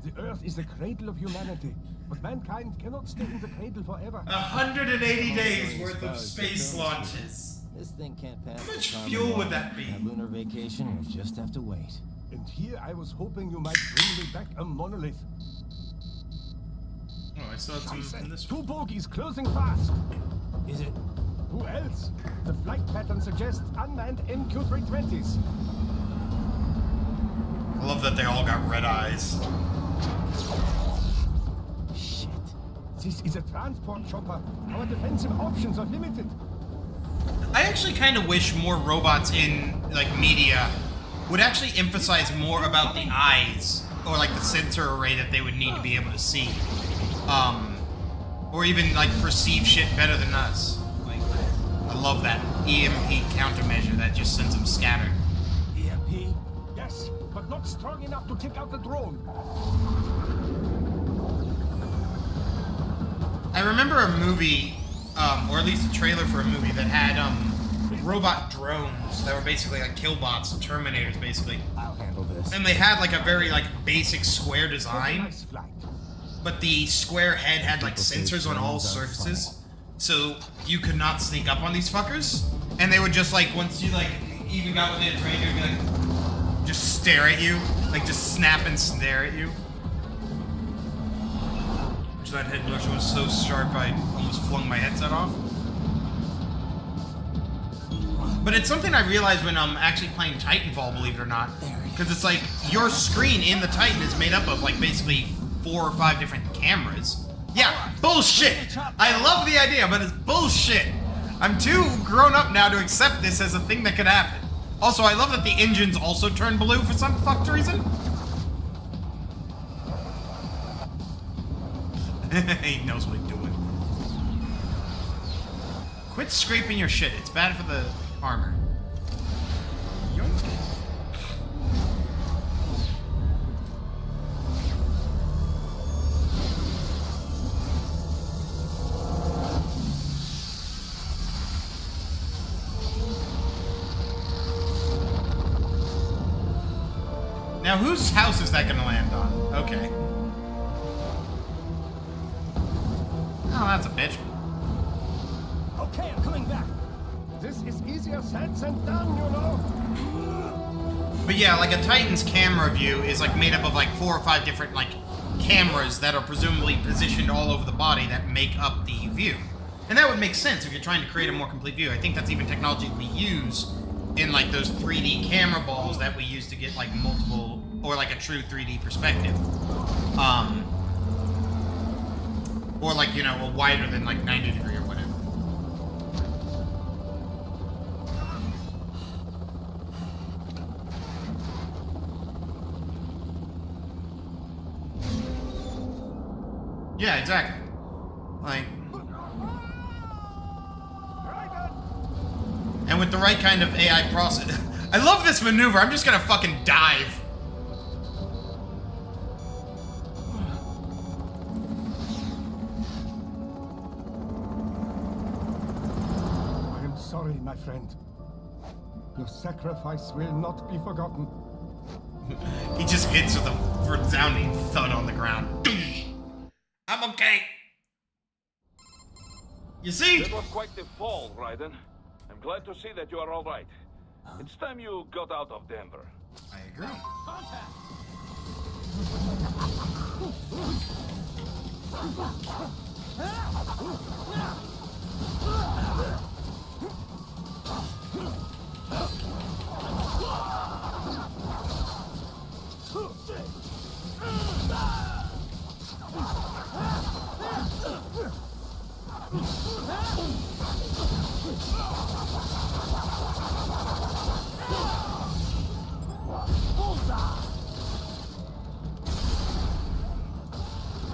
The Earth is the cradle of humanity, but mankind cannot stay in the cradle forever. 180 days worth of space launches. This thing can't pass. How much fuel would that be? That lunar vacation will just have to wait. And here I was hoping you might bring me back a monolith. Oh, I saw some in this one. Two bogies closing fast. Is it? Who else? The flight pattern suggests unmanned MQ-320s. I love that they all got red eyes. Shit. This is a transport chopper. Our defensive options are limited. I actually kind of wish more robots in like media would actually emphasize more about the eyes, or like the sensor array that they would need to be able to see, or even like perceive shit better than us. Like, I love that EMP countermeasure that just sends them scattered. EMP? Yes, but not strong enough to take out the drone. I remember a movie, or at least a trailer for a movie that had robot drones that were basically like killbots, Terminators, basically. I'll handle this. And they had like a very like basic square design, but the square head had like sensors on all surfaces, so you could not sneak up on these fuckers. And they would just like, once you like even got within range, they'd be like, just stare at you, like just snap and stare at you. Which that head motion was so sharp I almost flung my headset off. But it's something I realized when I'm actually playing Titanfall, believe it or not. Because it's like, your screen in the Titan is made up of like basically 4 or 5 different cameras. Yeah, bullshit! I love the idea, but it's bullshit! I'm too grown up now to accept this as a thing that could happen. Also, I love that the engines also turn blue for some fucked reason. He knows what he's doing. Quit scraping your shit. It's bad for the armor. Yoink. Now, whose house is that gonna land on? Okay. Oh, that's a bitch. Okay, I'm coming back. This is easier said than done, you know. But yeah, like a Titan's camera view is like made up of like 4 or 5 different like cameras that are presumably positioned all over the body that make up the view. And that would make sense if you're trying to create a more complete view. I think that's even technology we use in like those 3D camera balls that we use to get like multiple, or like a true 3D perspective. Or like, you know, a wider than like 90 degree or whatever. Yeah, exactly. Like, and with the right kind of AI process. I love this maneuver. I'm just gonna fucking dive. I am sorry, my friend. Your sacrifice will not be forgotten. He just hits with a resounding thud on the ground. I'm okay. You see? That was quite the fall, Raiden. I'm glad to see that you are all right. It's time you got out of Denver. I agree.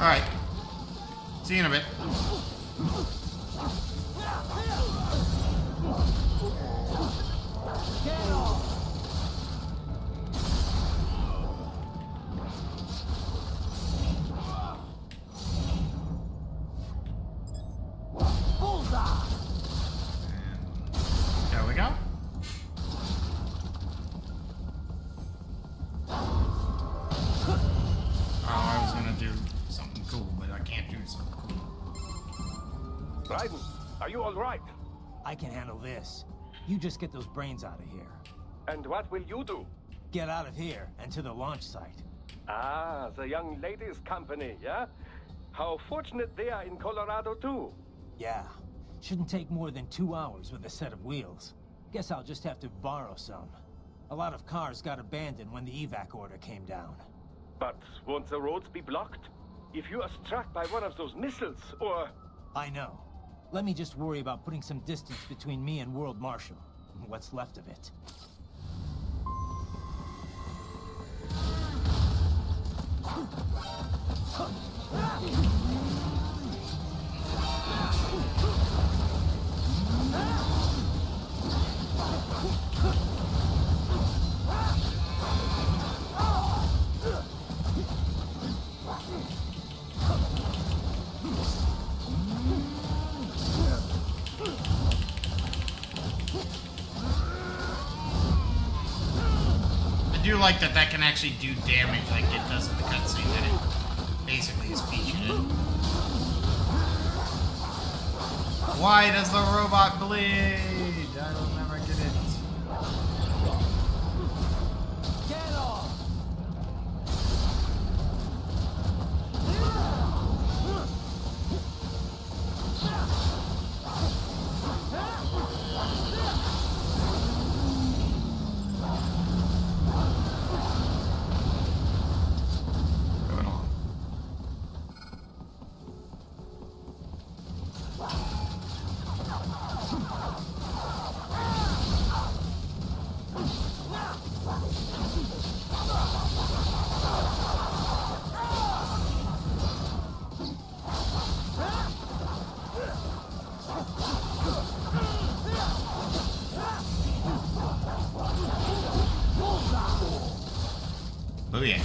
Alright. See you in a bit. There we go. Oh, I was gonna do something cool, but I can't do something cool. Raiden, are you all right? I can handle this. You just get those brains out of here. And what will you do? Get out of here and to the launch site. Ah, the young ladies' company, yeah? How fortunate they are in Colorado, too. Yeah. Shouldn't take more than 2 hours with a set of wheels. Guess I'll just have to borrow some. A lot of cars got abandoned when the evac order came down. But won't the roads be blocked? If you are struck by one of those missiles, or... I know. Let me just worry about putting some distance between me and World Marshal. What's left of it. I do like that can actually do damage like it does in the cutscene that it basically is featured in. Why does the robot bleed? I will never get it. Get off! Moving on. Oh yeah.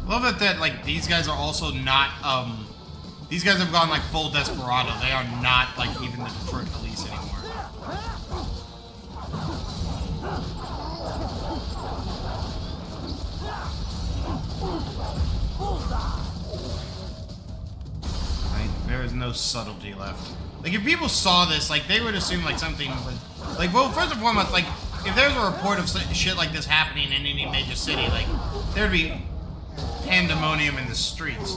Love it that like these guys are also not these guys have gone like full Desperado. They are not like even the Detroit police anymore. There is no subtlety left. Like, if people saw this, like, they would assume, like, something was... Like, well, first and foremost, like, if there's a report of shit like this happening in any major city, like, there'd be pandemonium in the streets.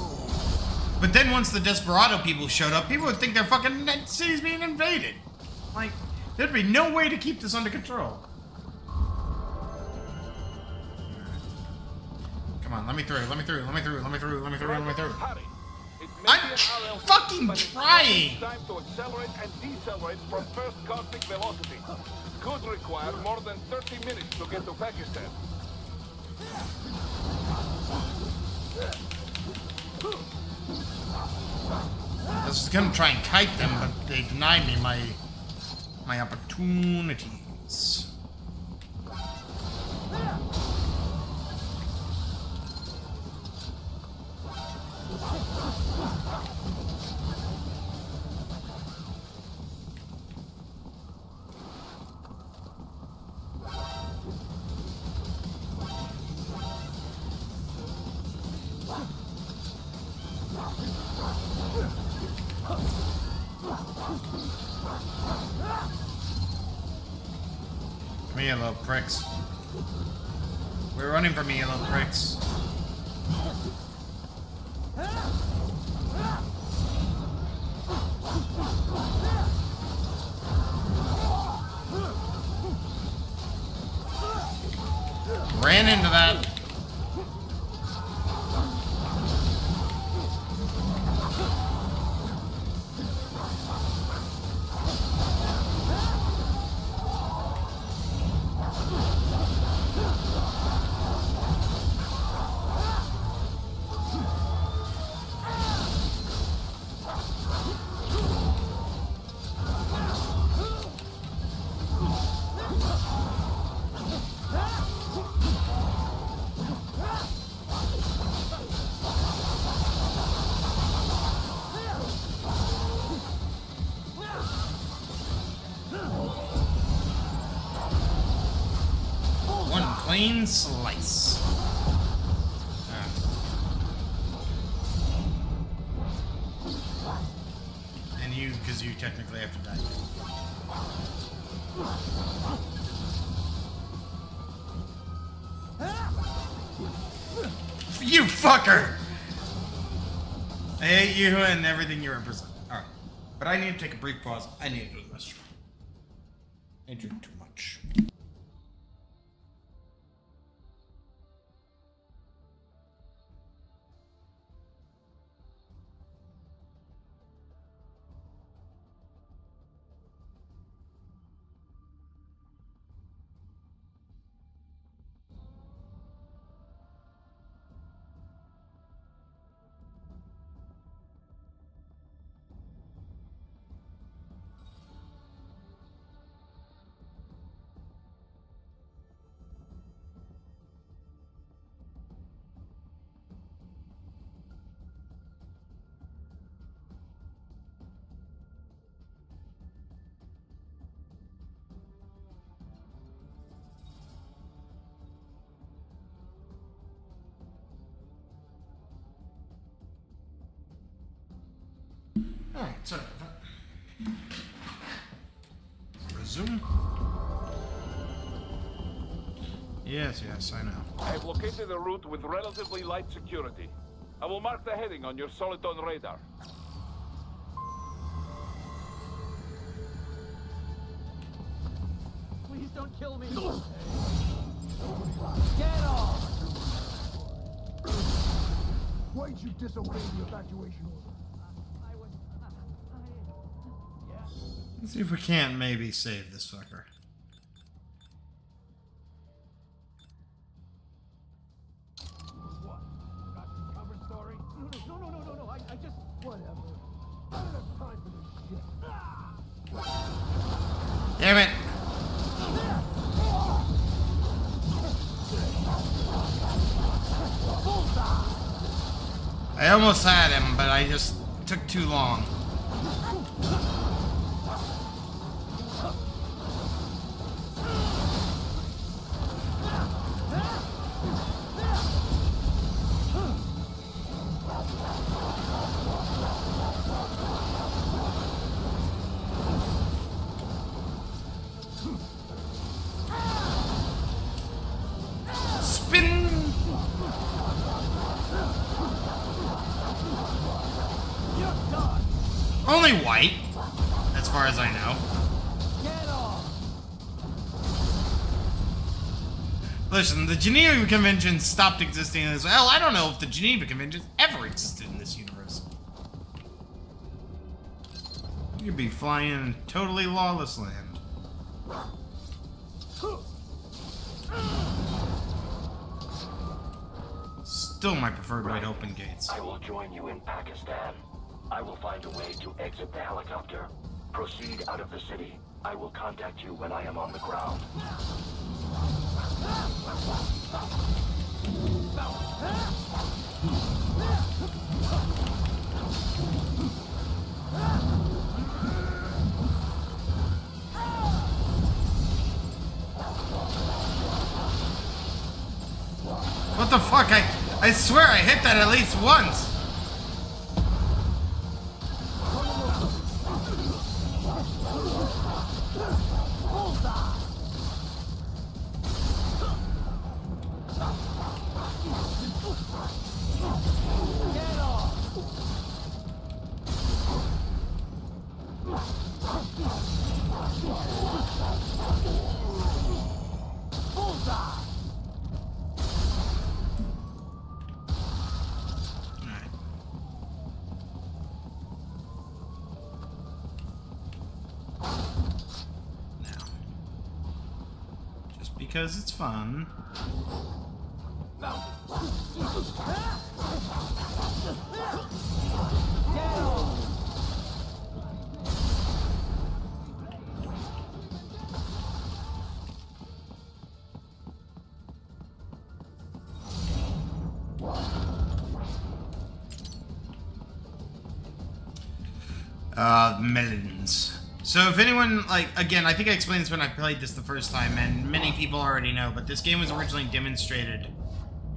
But then once the Desperado people showed up, people would think their fucking city's being invaded. Like, there'd be no way to keep this under control. Come on, let me through, let me through, let me through, let me through, let me through, let me through. I'm fucking trying! Time to accelerate and decelerate from first cosmic velocity. Could require more than 30 minutes to get to Pakistan. I was gonna try and kite them, but they denied me my opportunities. Come here, little pricks. We're running from you, little pricks. Ran into that. clean slice. And you, because you technically have to die. You fucker! I hate you and everything you represent. Alright. But I need to take a brief pause. I need to go to the restroom. I drink too much. Alright, sorry about that. Resume. Yes, I know. I've located a route with relatively light security. I will mark the heading on your Soliton radar. Please don't kill me. Get off! Why'd you disobey the evacuation order? Let's see if we can't maybe save this fucker. What? Got some cover story? No. I just... Whatever. I don't have time for this shit. Damn it! I almost had him, but I just took too long. Only white, as far as I know. Listen, the Geneva Convention stopped existing as well. I don't know if the Geneva Convention ever existed in this universe. You could be flying in totally lawless land. Still my preferred way to open gates. I will join you in Pakistan. I will find a way to exit the helicopter. Proceed out of the city. I will contact you when I am on the ground. What the fuck? I swear I hit that at least once. Because it's fun. Melons. So if anyone, like, again, I think I explained this when I played this the first time, and many people already know, but this game was originally demonstrated,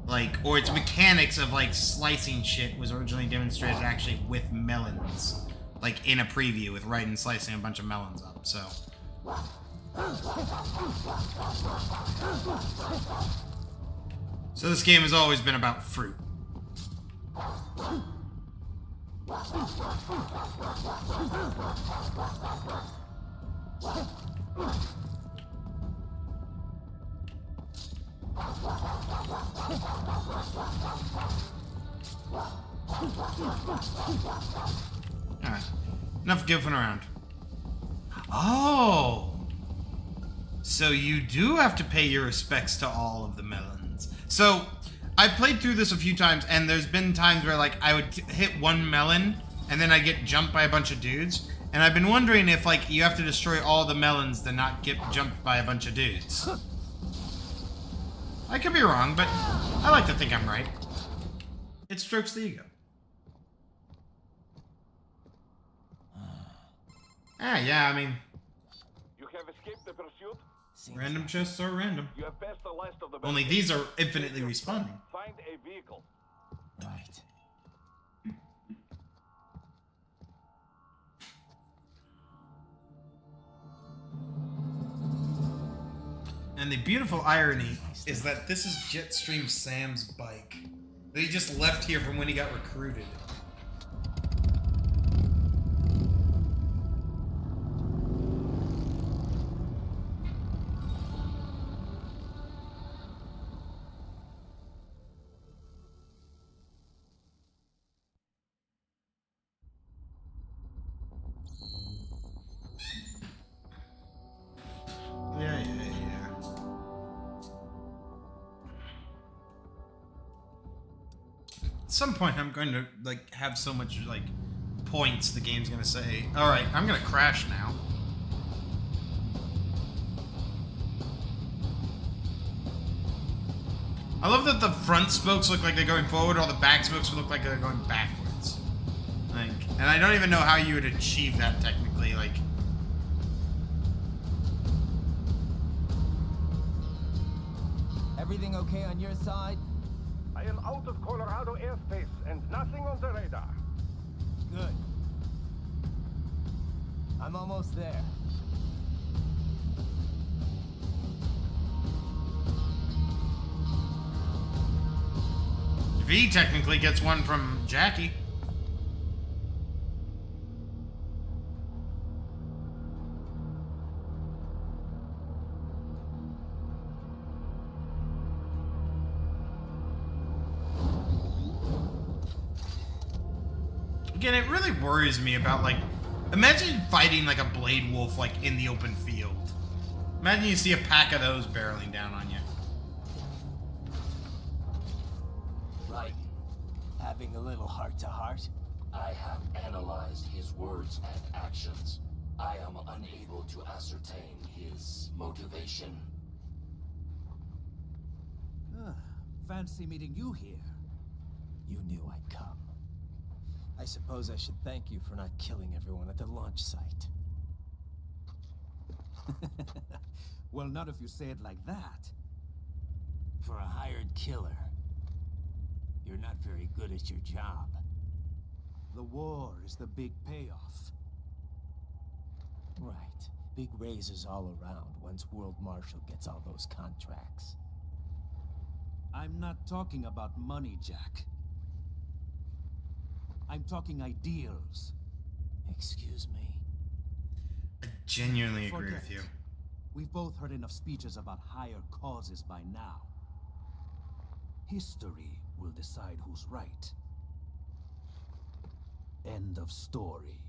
like, or its mechanics of, like, slicing shit was originally demonstrated actually with melons. Like, in a preview with Raiden slicing a bunch of melons up, so. So this game has always been about fruit. Alright. Enough goofing around. Oh! So you do have to pay your respects to all of the melons. So, I played through this a few times, and there's been times where, like, I would hit one melon, and then I'd get jumped by a bunch of dudes. And I've been wondering if, like, you have to destroy all the melons to not get jumped by a bunch of dudes. I could be wrong, but I like to think I'm right. It strokes the ego. Yeah, I mean... You have escaped the pursuit? Random chests are random. You have passed the last of the... Only these are infinitely respawning. Find a vehicle. Right. And the beautiful irony is that this is Jetstream Sam's bike that he just left here from when he got recruited. Yeah. At some point, I'm going to, like, have so much, like, points the game's going to say, alright, I'm going to crash now. I love that the front spokes look like they're going forward, while the back spokes look like they're going backwards. Like, and I don't even know how you would achieve that technically, like... Everything okay on your side? I am out of Colorado airspace and nothing on the radar. Good. I'm almost there. V technically gets one from Jackie. Again, it really worries me about, like, imagine fighting like a blade wolf, like, in the open field. Imagine you see a pack of those barreling down on you. Right. Having a little heart-to-heart? I have analyzed his words and actions. I am unable to ascertain his motivation. Fancy meeting you here. You knew I'd come. I suppose I should thank you for not killing everyone at the launch site. Well, not if you say it like that. For a hired killer, you're not very good at your job. The war is the big payoff. Right. Big raises all around once World Marshal gets all those contracts. I'm not talking about money, Jack. I'm talking ideals. Excuse me? I genuinely agree Forget. with you. We've both heard enough speeches about higher causes by now. History will decide who's right. End of story.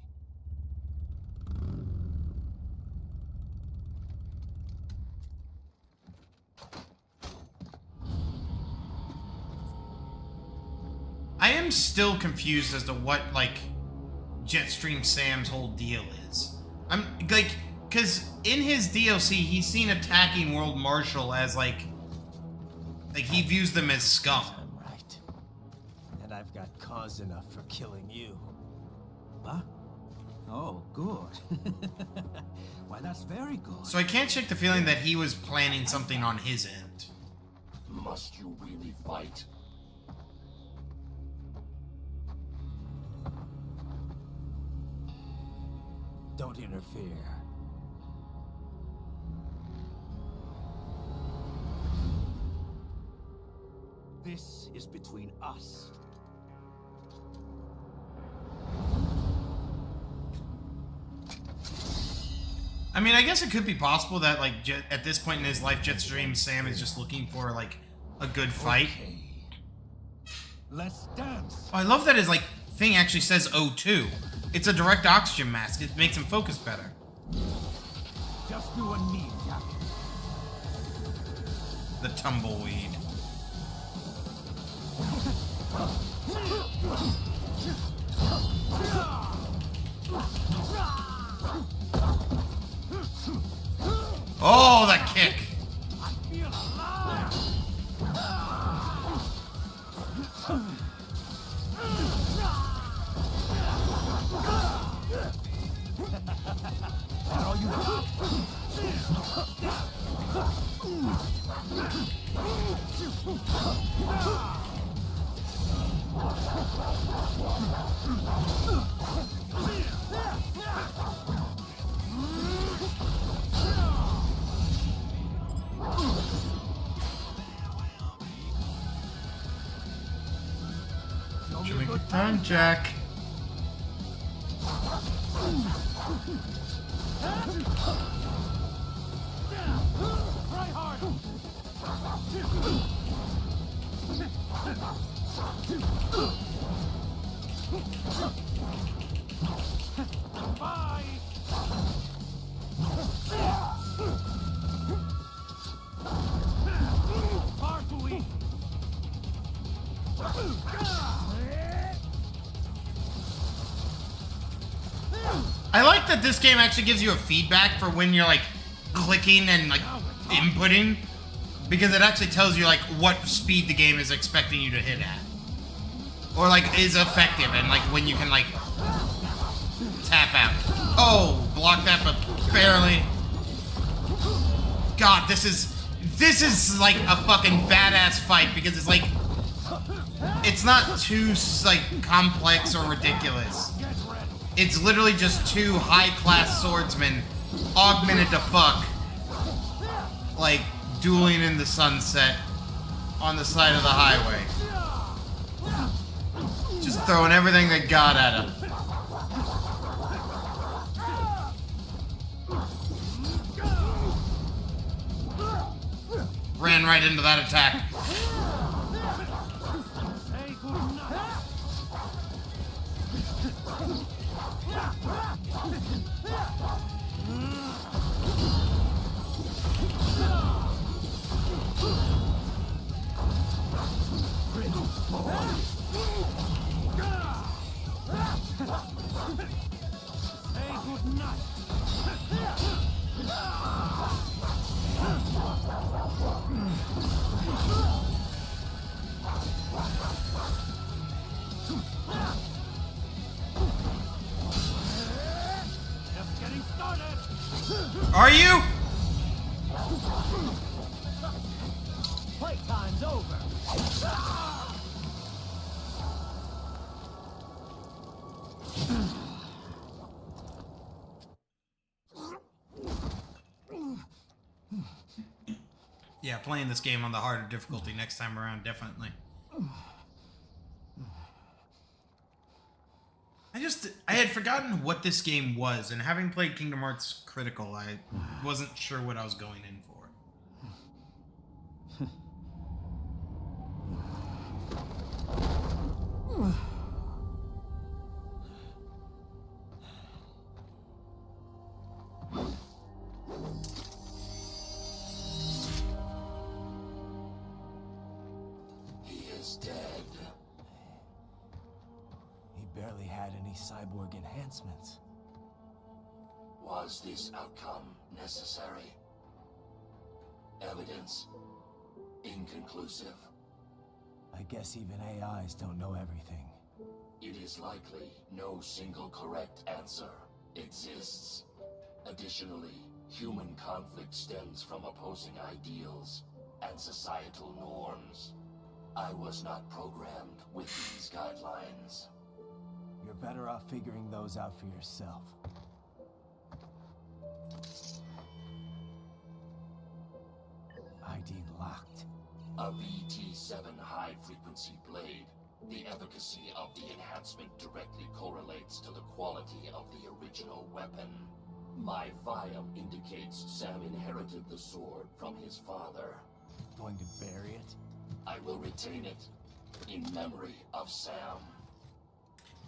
I am still confused as to what, like, Jetstream Sam's whole deal is. I'm, like, because in his DLC, he's seen attacking World Marshal as, like, he views them as scum. I'm right. And I've got cause enough for killing you. Huh? Oh, good. Why, that's very good. So I can't shake the feeling that he was planning something on his end. Must you really fight? Don't interfere. This is between us. I mean, I guess it could be possible that, like, at this point in his life, Jetstream Sam is just looking for, like, a good fight. Okay. Let's dance. Oh, I love that his, like, thing actually says O2. It's a direct oxygen mask. It makes him focus better. Just do a knee tap. The tumbleweed. Oh, that kick! I feel alive. That all you got? Should we get time, Jack? Try harder. Bye. Far too easy. I like that this game actually gives you a feedback for when you're, like, clicking and, like, inputting. Because it actually tells you, like, what speed the game is expecting you to hit at. Or, like, is effective and, like, when you can, like, tap out. Oh, block that, but barely. God, this is, like, a fucking badass fight because it's, like, it's not too, like, complex or ridiculous. It's literally just two high-class swordsmen augmented to fuck, like, dueling in the sunset on the side of the highway. Just throwing everything they got at him. Ran right into that attack. Are you? Playtime's over. Yeah, playing this game on the harder difficulty next time around, definitely. I had forgotten what this game was, and having played Kingdom Hearts Critical, I wasn't sure what I was going in for. He is dead. He barely had any cyborg enhancements. Was this outcome necessary? Evidence inconclusive. I guess even AIs don't know everything. It is likely no single correct answer. exists. Additionally, human conflict stems from opposing ideals and societal norms. I was not programmed with these guidelines. You're better off figuring those out for yourself. ID locked. A VT7 high-frequency blade. The efficacy of the enhancement directly correlates to the quality of the original weapon. My vial indicates Sam inherited the sword from his father. Going to bury it? I will retain it in memory of Sam.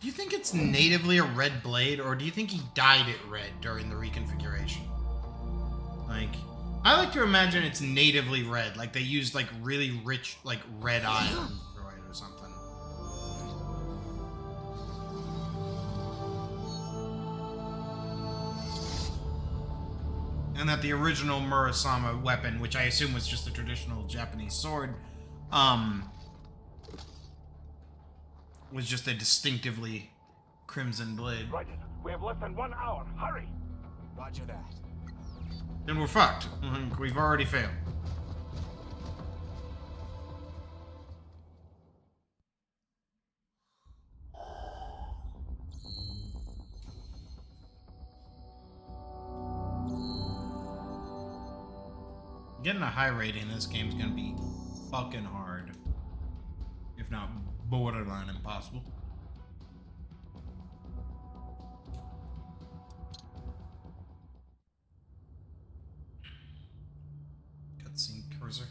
Do you think it's natively a red blade, or do you think he dyed it red during the reconfiguration? Like, I like to imagine it's natively red, like they used like really rich, like red iron for it or something. And that the original Murasama weapon, which I assume was just a traditional Japanese sword, was just a distinctively crimson blade. Right. We have less than 1 hour. Hurry! Roger that. Then we're fucked. We've already failed. Getting a high rating in this game is going to be fucking hard. If not borderline impossible. Cutscene cursor.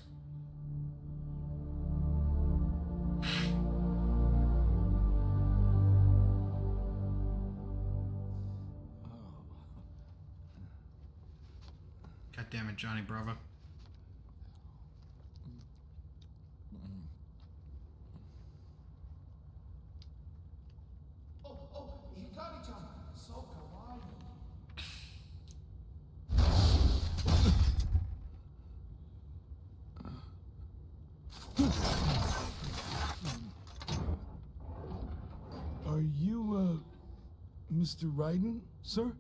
God damn it, Johnny Bravo. Are you, Mr. Raiden, sir?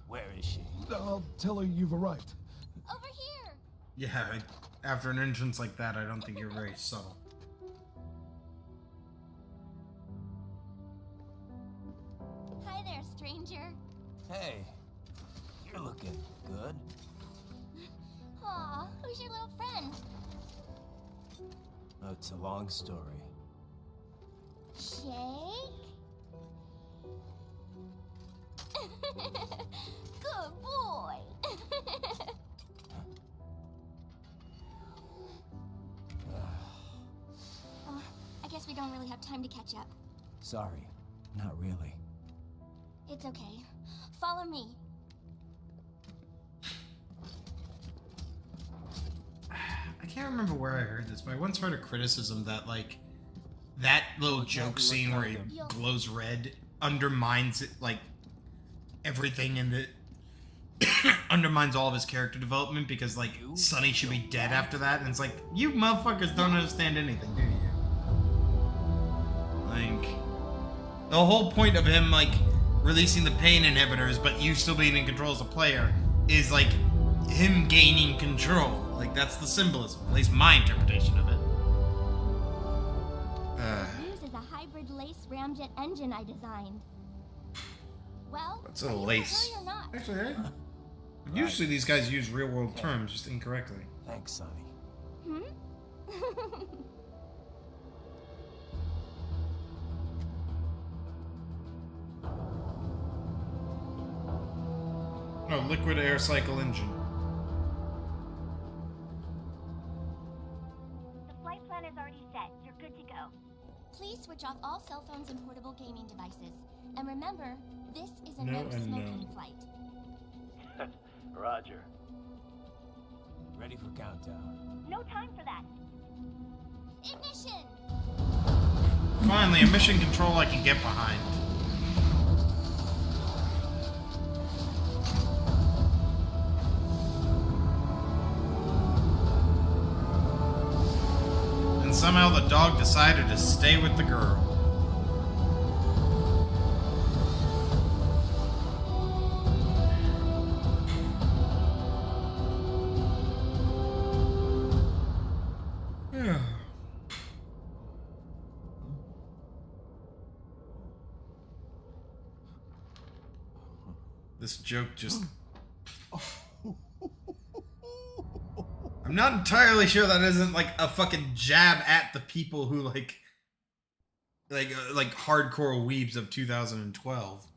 Where is she? I'll tell her you've arrived. Over here! Yeah, after an entrance like that, I don't think you're very subtle. Hi there, stranger. Hey, you're looking good. Aw, who's your little friend? Oh, it's a long story. Shake? Good boy. I guess we don't really have time to catch up. Sorry, not really. It's okay. Follow me. I can't remember where I heard this, but I once heard a criticism that, like, that little joke scene where he glows red undermines it, like, everything in the... undermines all of his character development because, like, Sonny should be dead after that, and it's like, you motherfuckers don't understand anything, do you? Like, the whole point of him, like, releasing the pain inhibitors, but you still being in control as a player, is, like, him gaining control. Like, that's the symbolism, at least my interpretation of it. It uses a hybrid lace ramjet engine I designed. Well, What's a lace? hurry or not? Actually, usually these guys use real-world terms just incorrectly. Thanks, Sonny. Hmm? Oh, liquid air cycle engine. The flight plan is already set. You're good to go. Please switch off all cell phones and portable gaming devices. And remember, this is a no smoking flight. Roger. Ready for countdown. No time for that. Ignition! Finally, a mission control I can get behind. somehow the dog decided to stay with the girl. This joke just... I'm not entirely sure that isn't like a fucking jab at the people who like hardcore weebs of 2012.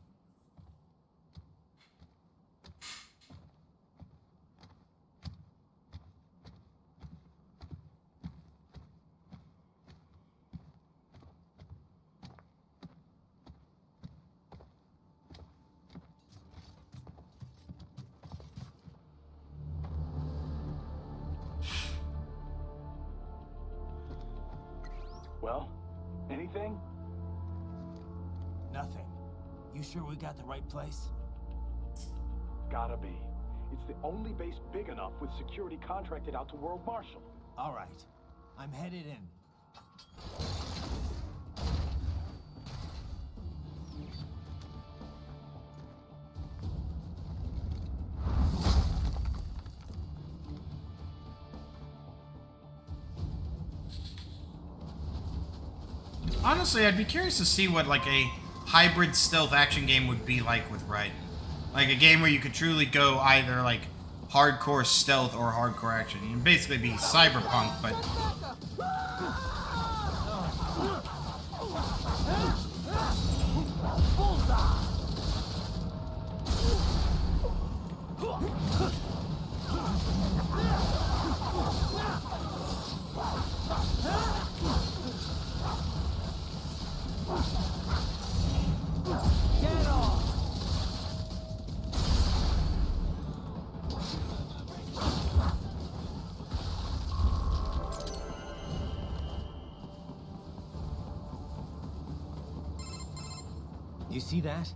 Well, anything? Nothing. You sure we got the right place? Gotta be. It's the only base big enough with security contracted out to World Marshal. All right. I'm headed in. Honestly, I'd be curious to see what like a hybrid stealth action game would be like with Raiden. Like a game where you could truly go either like hardcore stealth or hardcore action. You'd basically be cyberpunk, but You see that?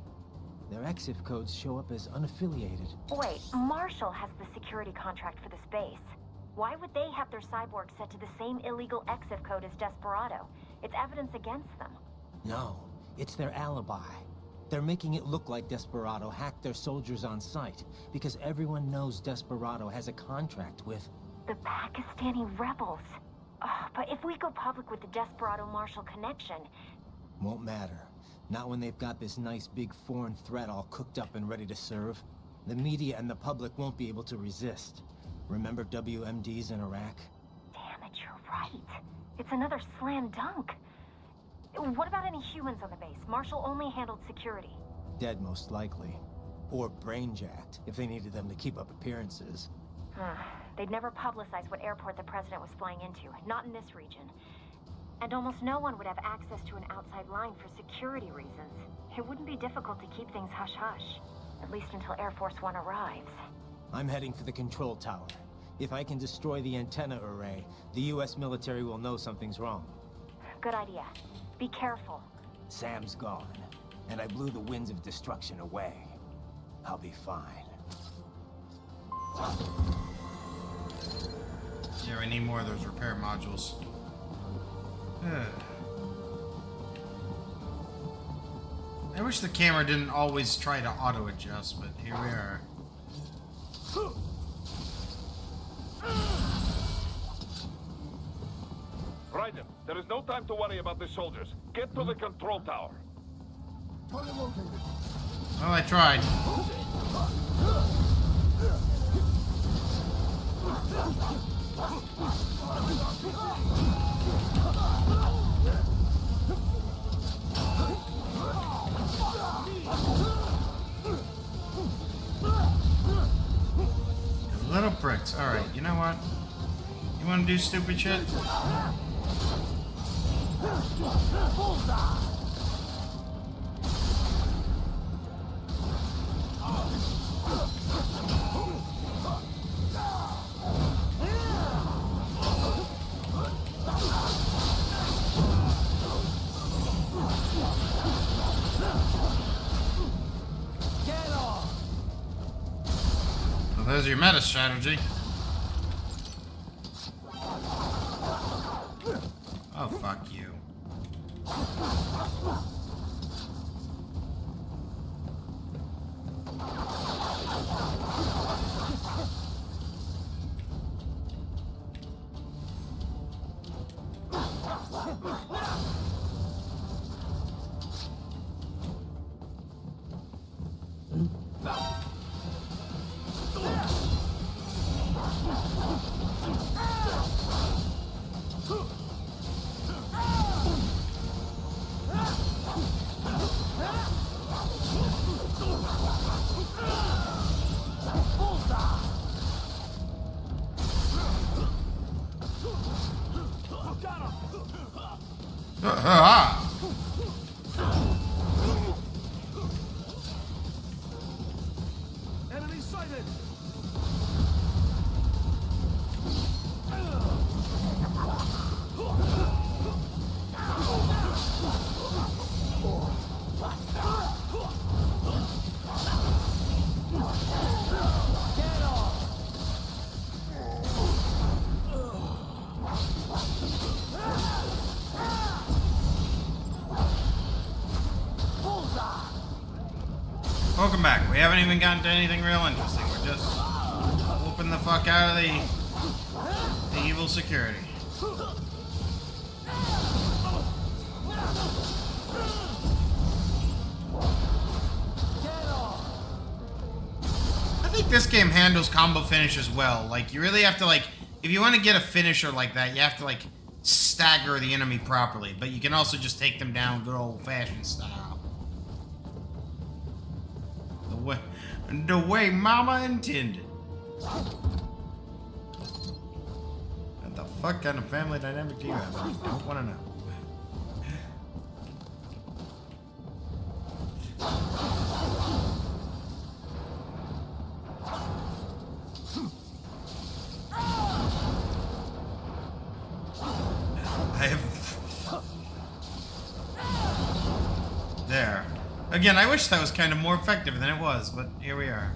Their exif codes show up as unaffiliated. Wait, Marshall has the security contract for this base. Why would they have their cyborg set to the same illegal exif code as Desperado? It's evidence against them. No, it's their alibi. They're making it look like Desperado hacked their soldiers on sight, because everyone knows Desperado has a contract with... The Pakistani rebels. Oh, but if we go public with the Desperado-Marshall connection... Won't matter. Not when they've got this nice big foreign threat all cooked up and ready to serve. The media and the public won't be able to resist. Remember WMDs in Iraq? Damn it, you're right. It's another slam dunk. What about any humans on the base? Marshall only handled security. Dead, most likely. Or brain-jacked, if they needed them to keep up appearances. They'd never publicize what airport the president was flying into, not in this region. And almost no one would have access to an outside line for security reasons. It wouldn't be difficult to keep things hush-hush, at least until Air Force One arrives. I'm heading for the control tower. If I can destroy the antenna array, the US military will know something's wrong. Good idea. Be careful. Sam's gone, and I blew the winds of destruction away. I'll be fine. yeah, we need more of those repair modules. I wish the camera didn't always try to auto-adjust, but here we are. Raiden, there is no time to worry about the soldiers. Get to the control tower. Well, I tried. Little pricks. Alright, you know what? You wanna do stupid shit? Well, there's your meta strategy. Enemy sighted! Welcome back. We haven't even gotten to anything real interesting. We're just whooping the fuck out of the evil security. I think this game handles combo finishes well. Like, you really have to, like, if you want to get a finisher like that, you have to, like, stagger the enemy properly. But you can also just take them down good old-fashioned style. The way Mama intended. What the fuck kind of family dynamic do you have? I don't want to know. I have... There. Again, I wish that was kind of more effective than it was, but here we are.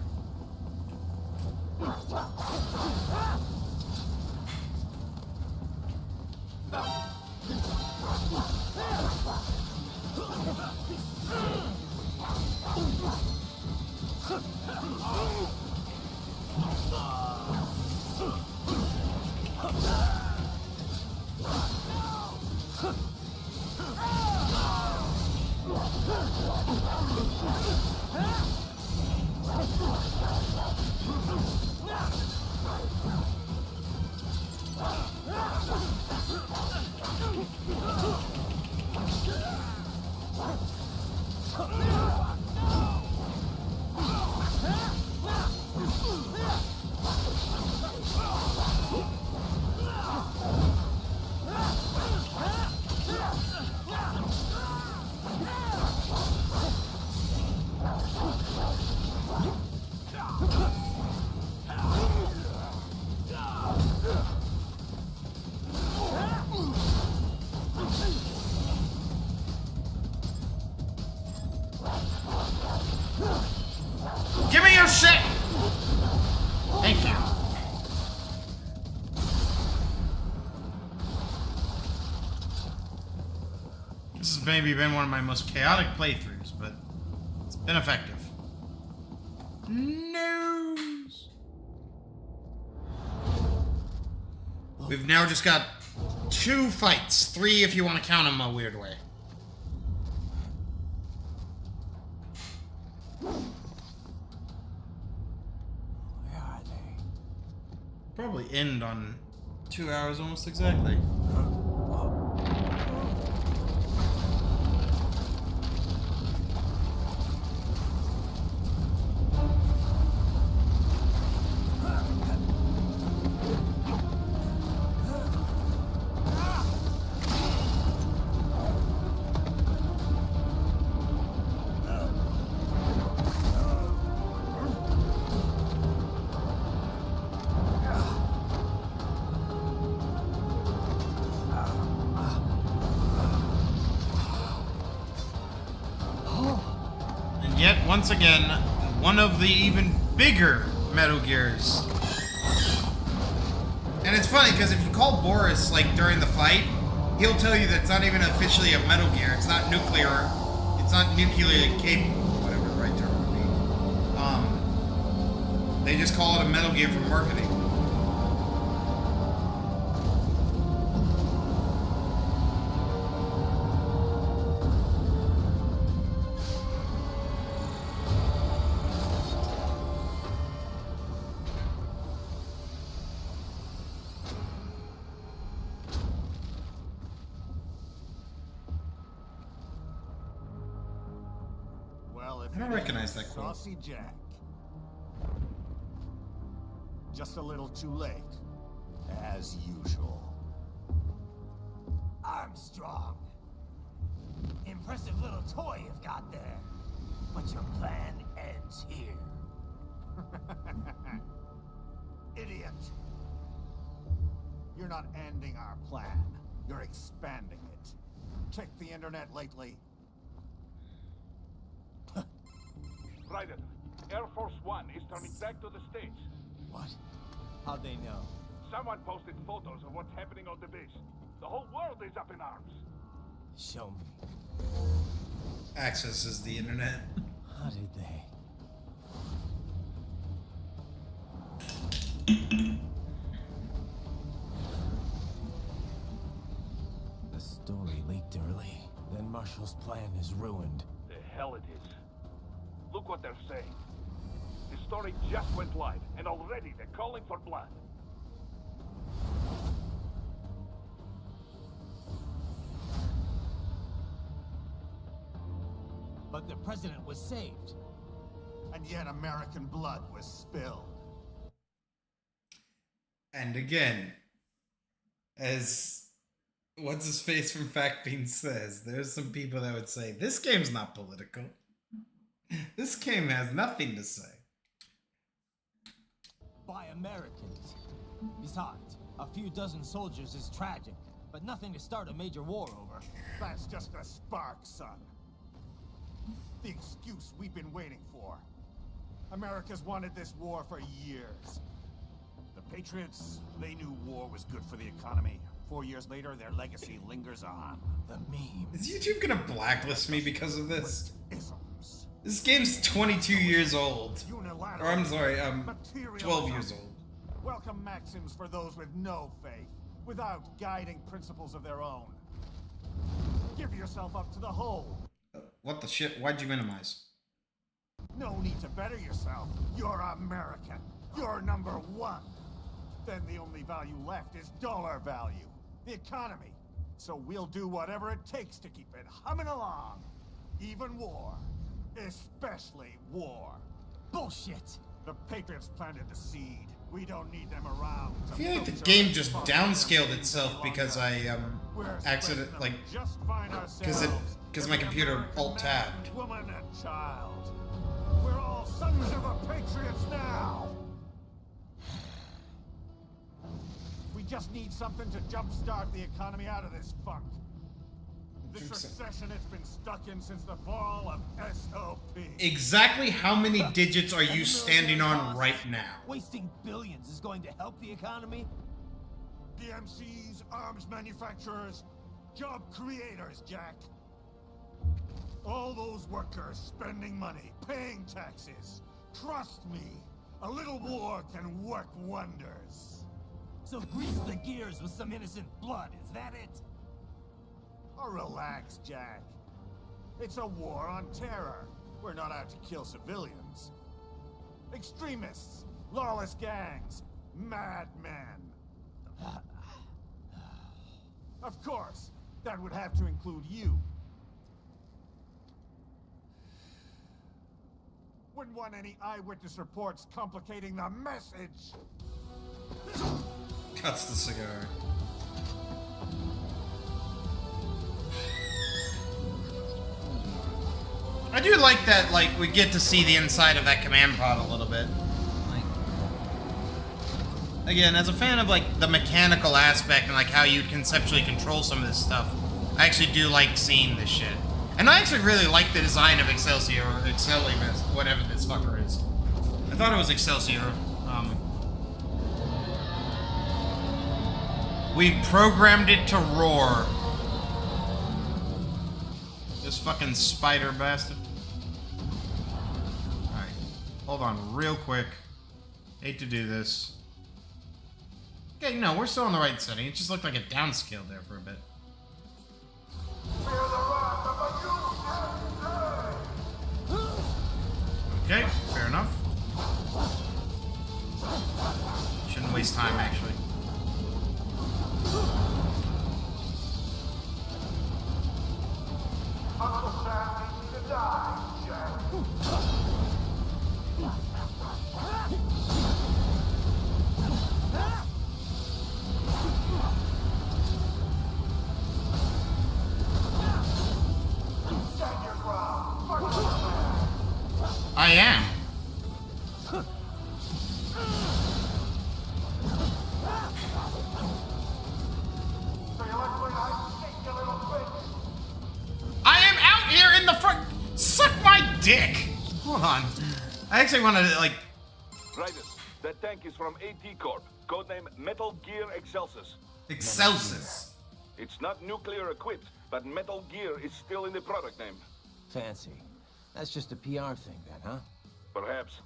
Give me your shit! Thank you. This has maybe been one of my most chaotic playthroughs, but it's been effective. News! We've now just got 2 fights. 3 if you want to count them a weird way. Probably end on 2 hours almost exactly. Yet, once again, one of the even bigger Metal Gears. And it's funny, because if you call Boris, like, during the fight, he'll tell you that it's not even officially a Metal Gear. It's not nuclear. It's not nuclearly capable, whatever the right term would be. They just call it a Metal Gear for marketing. I don't recognize that quote. Saucy Jack. Just a little too late, as usual. Armstrong. Impressive little toy you've got there. But your plan ends here. Idiot. You're not ending our plan. You're expanding it. Checked the internet lately? Raiden, Air Force One is turning back to the States. What? How'd they know? Someone posted photos of what's happening on the base. The whole world is up in arms. Show me. Accesses the internet. How did they? The story leaked early. Then Marshall's plan is ruined. The hell it is. Look what they're saying. The story just went live, and already they're calling for blood. But the president was saved. And yet American blood was spilled. And again, as what's his face from Fact Bean says, there's some people that would say this game's not political. This game has nothing to say. By Americans. Besides, a few dozen soldiers is tragic, but nothing to start a major war over. That's just a spark, son. The excuse we've been waiting for. America's wanted this war for years. The Patriots, they knew war was good for the economy. 4 years later, their legacy lingers on. The meme. Is YouTube gonna blacklist me because of this? Isms. This game's 22 years old. Unilateral. Or I'm sorry, 12 materialism. years old. Welcome maxims for those with no faith, without guiding principles of their own. Give yourself up to the whole. What the shit? Why'd you minimize? No need to better yourself. You're American. You're number one. Then the only value left is dollar value. The economy. So we'll do whatever it takes to keep it humming along. Even war. Especially war. Bullshit. The Patriots planted the seed. We don't need them around. I feel like the game just downscaled itself because I accident like because my computer alt tabbed. Woman and child. We're all sons of the Patriots now. We just need something to jumpstart the economy out of this funk. This recession it's been stuck in since the fall of SOP. Exactly how many digits are you standing on right now? Wasting billions is going to help the economy? DMCs, arms manufacturers, job creators, Jack. All those workers spending money, paying taxes. Trust me, a little war can work wonders. So grease the gears with some innocent blood, is that it? Oh, relax, Jack. It's a war on terror. We're not out to kill civilians. Extremists, lawless gangs, madmen. Of course, that would have to include you. Wouldn't want any eyewitness reports complicating the message. Cuts the cigar. I do like that, like, we get to see the inside of that command pod a little bit. Like, again, as a fan of, like, the mechanical aspect and, like, how you conceptually control some of this stuff, I actually do like seeing this shit. And I actually really like the design of Excelsior, or Excelimus, whatever this fucker is. I thought it was Excelsior. We programmed it to roar. This fucking spider bastard. Alright. Hold on real quick. Hate to do this. Okay, no, we're still in the right setting. It just looked like a downscale there for a bit. Okay, fair enough. Shouldn't waste time, actually. I am. I am out here in the front. Suck my dick. Hold on. I actually want to, like... Raiders, that tank is from AT Corp. Codename Metal Gear Excelsis. Excelsis. It's not nuclear equipped, but Metal Gear is still in the product name. Fancy. That's just a PR thing then, huh? Perhaps.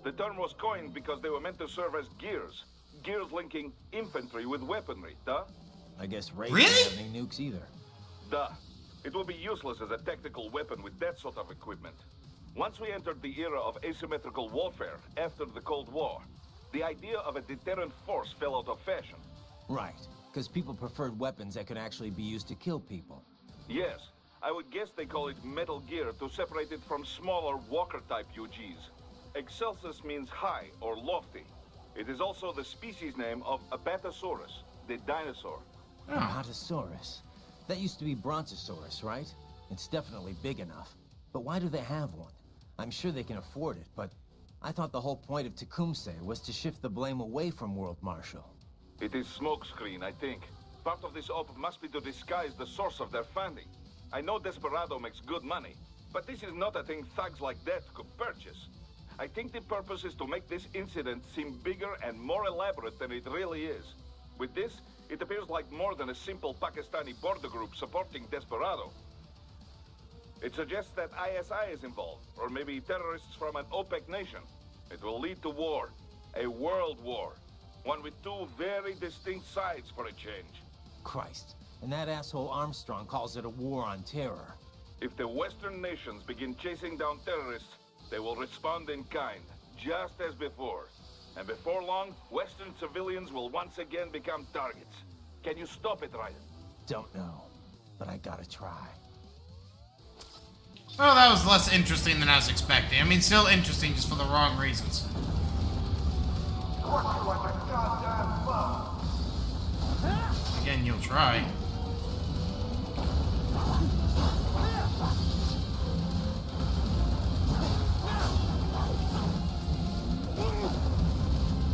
The term was coined because they were meant to serve as gears. Gears linking infantry with weaponry, duh? I guess Ray Really? doesn't have any nukes either. Duh. It will be useless as a tactical weapon with that sort of equipment. Once we entered the era of asymmetrical warfare, after the Cold War, the idea of a deterrent force fell out of fashion. Right, because people preferred weapons that could actually be used to kill people. Yes, I would guess they call it Metal Gear to separate it from smaller Walker-type UGs. Excelsis means high or lofty. It is also the species name of Apatosaurus, the dinosaur. Apatosaurus. That used to be Brontosaurus, right? It's definitely big enough. But why do they have one? I'm sure they can afford it, but I thought the whole point of Tecumseh was to shift the blame away from World Marshal. It is smokescreen, I think. Part of this op must be to disguise the source of their funding. I know Desperado makes good money, but this is not a thing thugs like that could purchase. I think the purpose is to make this incident seem bigger and more elaborate than it really is. With this, it appears like more than a simple Pakistani border group supporting Desperado. It suggests that ISI is involved, or maybe terrorists from an OPEC nation. It will lead to war, a world war, one with two very distinct sides for a change. Christ, and that asshole Armstrong calls it a war on terror. If the Western nations begin chasing down terrorists, they will respond in kind, just as before. And before long, Western civilians will once again become targets. Can you stop it, Ryan? Don't know, but I gotta try. Well, that was less interesting than I was expecting. I mean, still interesting, just for the wrong reasons. Again, you'll try.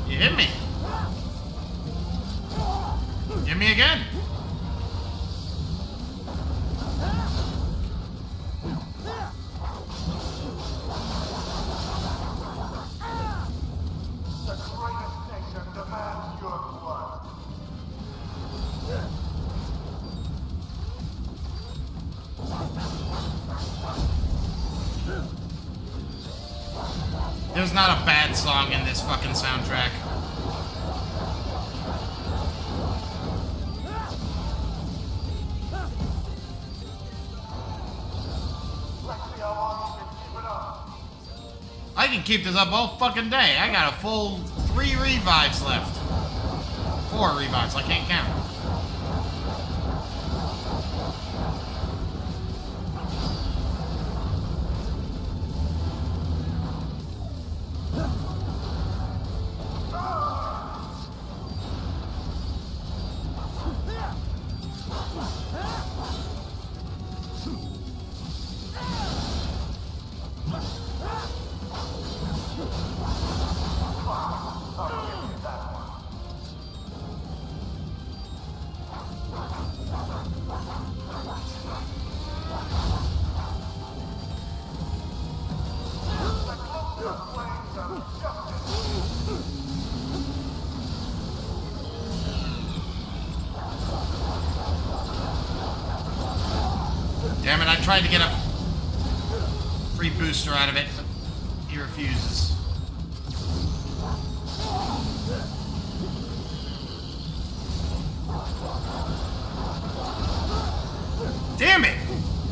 You hit me. Hit me again. There's not a bad song in this fucking soundtrack. I can keep this up all fucking day. I got a full 3 revives left. 4 revives, I can't count. Damn it, I tried to get a free booster out of it, but he refuses. Damn it!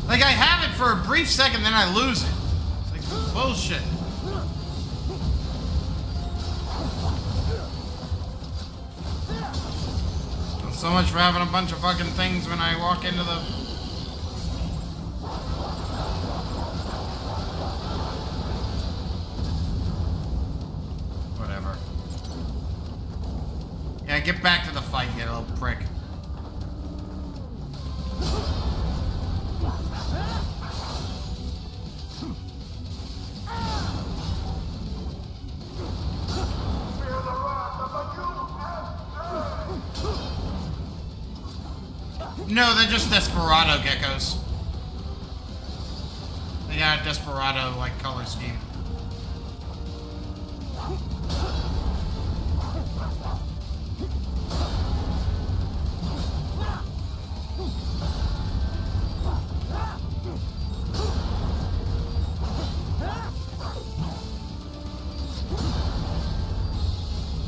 Like, I have it for a brief second, then I lose it. It's like bullshit. So much for having a bunch of fucking things when I walk into the... Whatever. Yeah, get back to the fight, you little prick. No, they're just Desperado geckos. They got a Desperado like color scheme.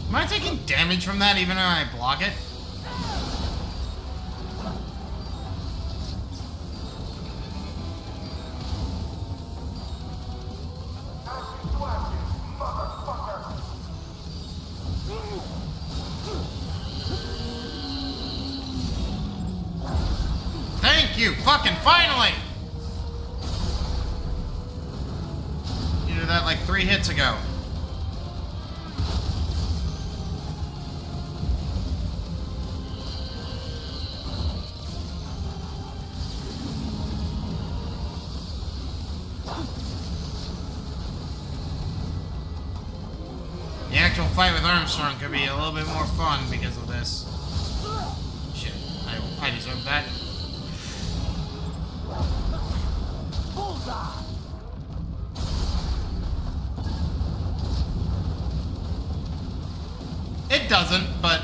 Am I taking damage from that even when I block it? Thank you, fucking finally! You did that like 3 hits ago. The actual fight with Armstrong could be a little bit more fun because of this. Shit, I deserve that. It doesn't, but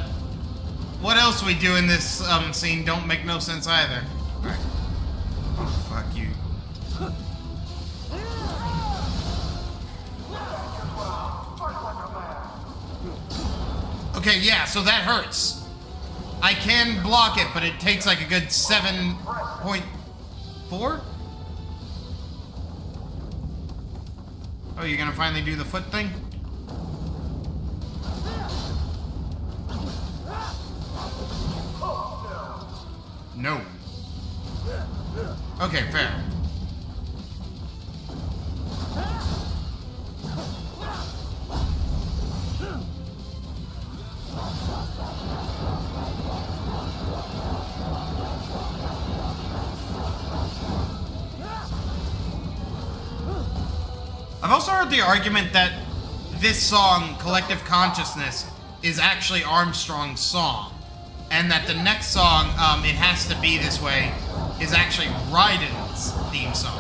what else we do in this scene don't make no sense either. Right. Oh, fuck you. Okay, yeah, so that hurts. I can block it, but it takes like a good 7.4? Oh, you're gonna finally do the foot thing? No. Okay, fair. I've also heard the argument that this song, Collective Consciousness, is actually Armstrong's song. And that the next song, It Has to Be This Way, is actually Raiden's theme song.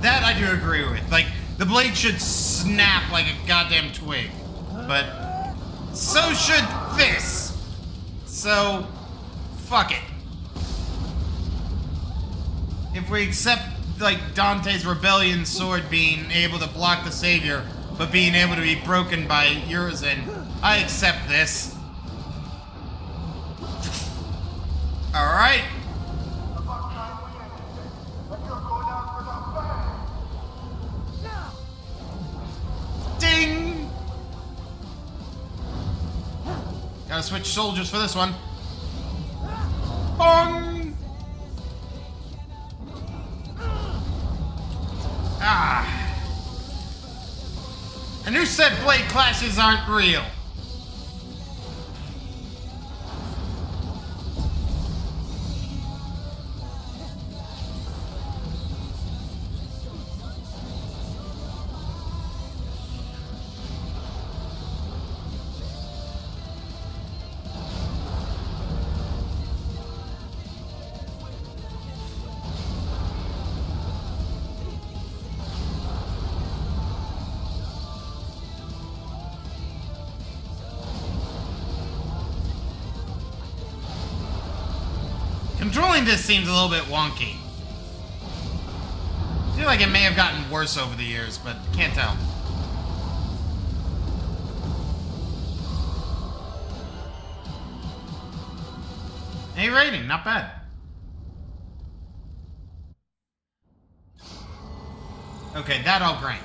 That I do agree with. Like, the blade should snap like a goddamn twig. But so should this. So, fuck it. If we accept, like, Dante's Rebellion sword being able to block the Savior, but being able to be broken by Urizen, I accept this. Alright. Ding! Gotta switch soldiers for this one. Bong! Ah. And who said blade clashes aren't real? Controlling this seems a little bit wonky. I feel like it may have gotten worse over the years, but can't tell. A rating, not bad. Okay, that I'll grant.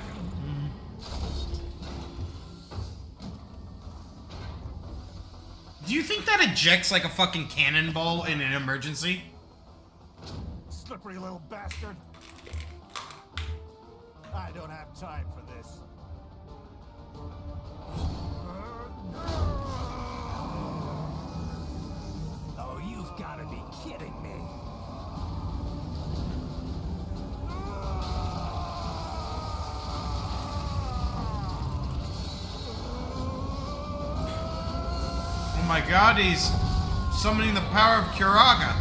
Do you think that ejects like a fucking cannonball in an emergency? Slippery little bastard. I don't have time for this. Oh, you've got to be kidding me. my god, he's summoning the power of Kiraga.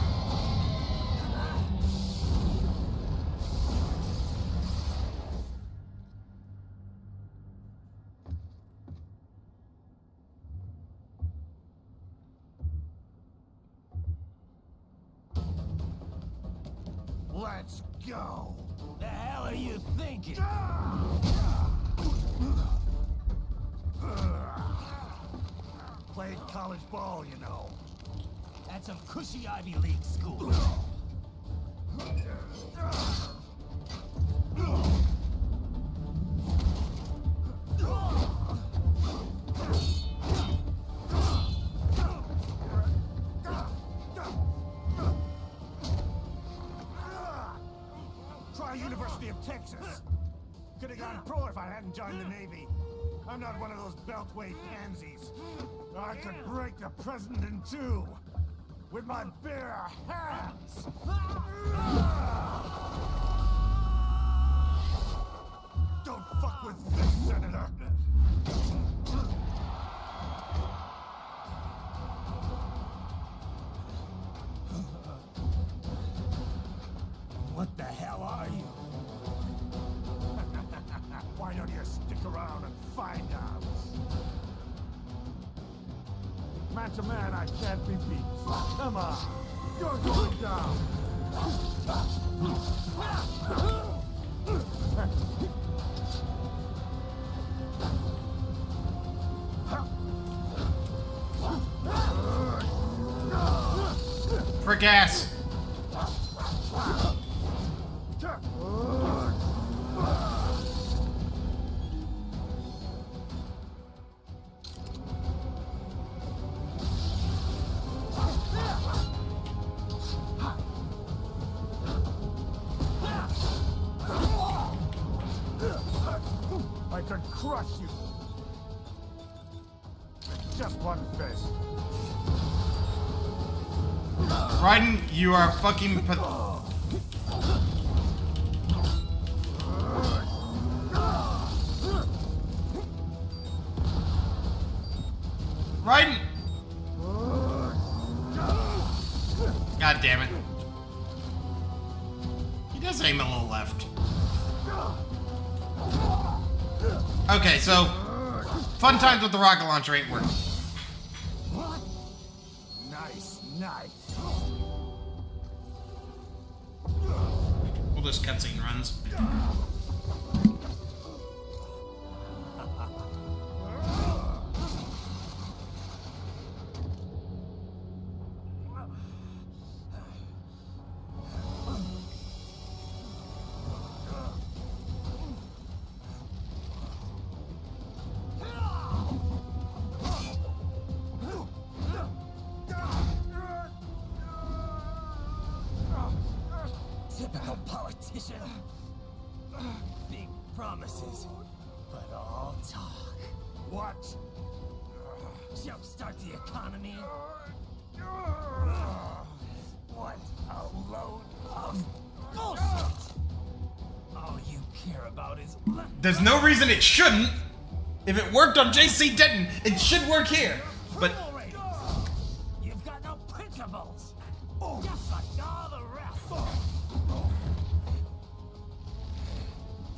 Let's go. The hell are you thinking? Played college ball, you know. At some cushy Ivy League school. Try University of Texas. Could have gone pro if I hadn't joined the Navy. I'm not one of those beltway pansies. I could break the president in two with my bare hands. Don't fuck with this, Senator. What the hell are you? Why don't you stick around and find out? Man to man, I can't be beat. Come on, you're going down. Frick ass. I could crush you. Just one fist. Raiden, you are fucking Raiden! God damn it. He does aim a little left. Okay, so fun times with the rocket launcher ain't working. Nice, nice. Well, this cutscene runs. Typical politician. Big promises, but all talk. What? Jumpstart the economy? What a load of bullshit! All you care about is... There's no reason it shouldn't. If it worked on JC Denton, it should work here. But you've got no principles. Just like all the rest.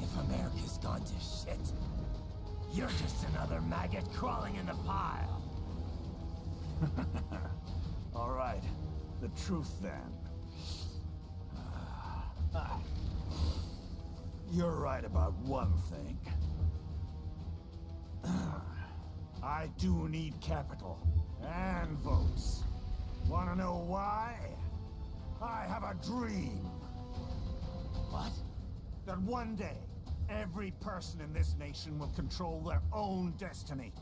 If America's gone to shit, you're just another maggot crawling in the pile. All right, the truth then. You're right about one thing. I do need capital and votes. Wanna know why? I have a dream. What? That one day, every person in this nation will control their own destiny.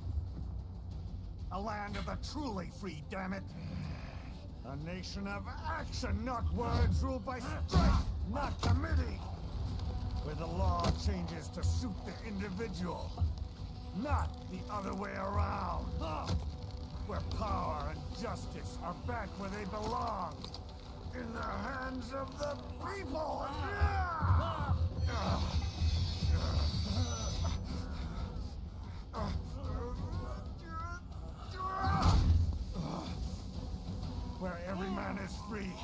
A land of the truly free, damn it. A nation of action, not words, ruled by strife, not committee. Where the law changes to suit the individual, not the other way around. Where power and justice are back where they belong. In the hands of the people! free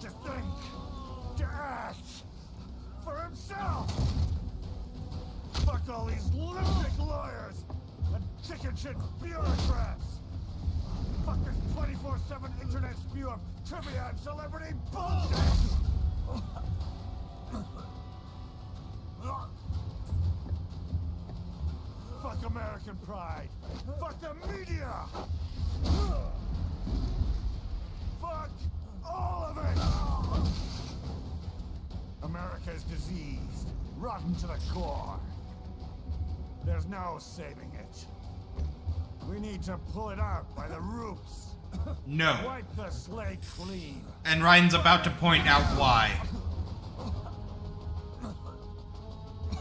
to think, to act for himself. Fuck all these lunatic lawyers and chicken shit bureaucrats. Fuck this 24/7 internet spew of trivia and celebrity bullshit. Fuck American pride. Fuck the media. Fuck all of it. America is diseased, rotten to the core. There's no saving it. We need to pull it out by the roots. No. Wipe the slate clean. And Ryan's about to point out why.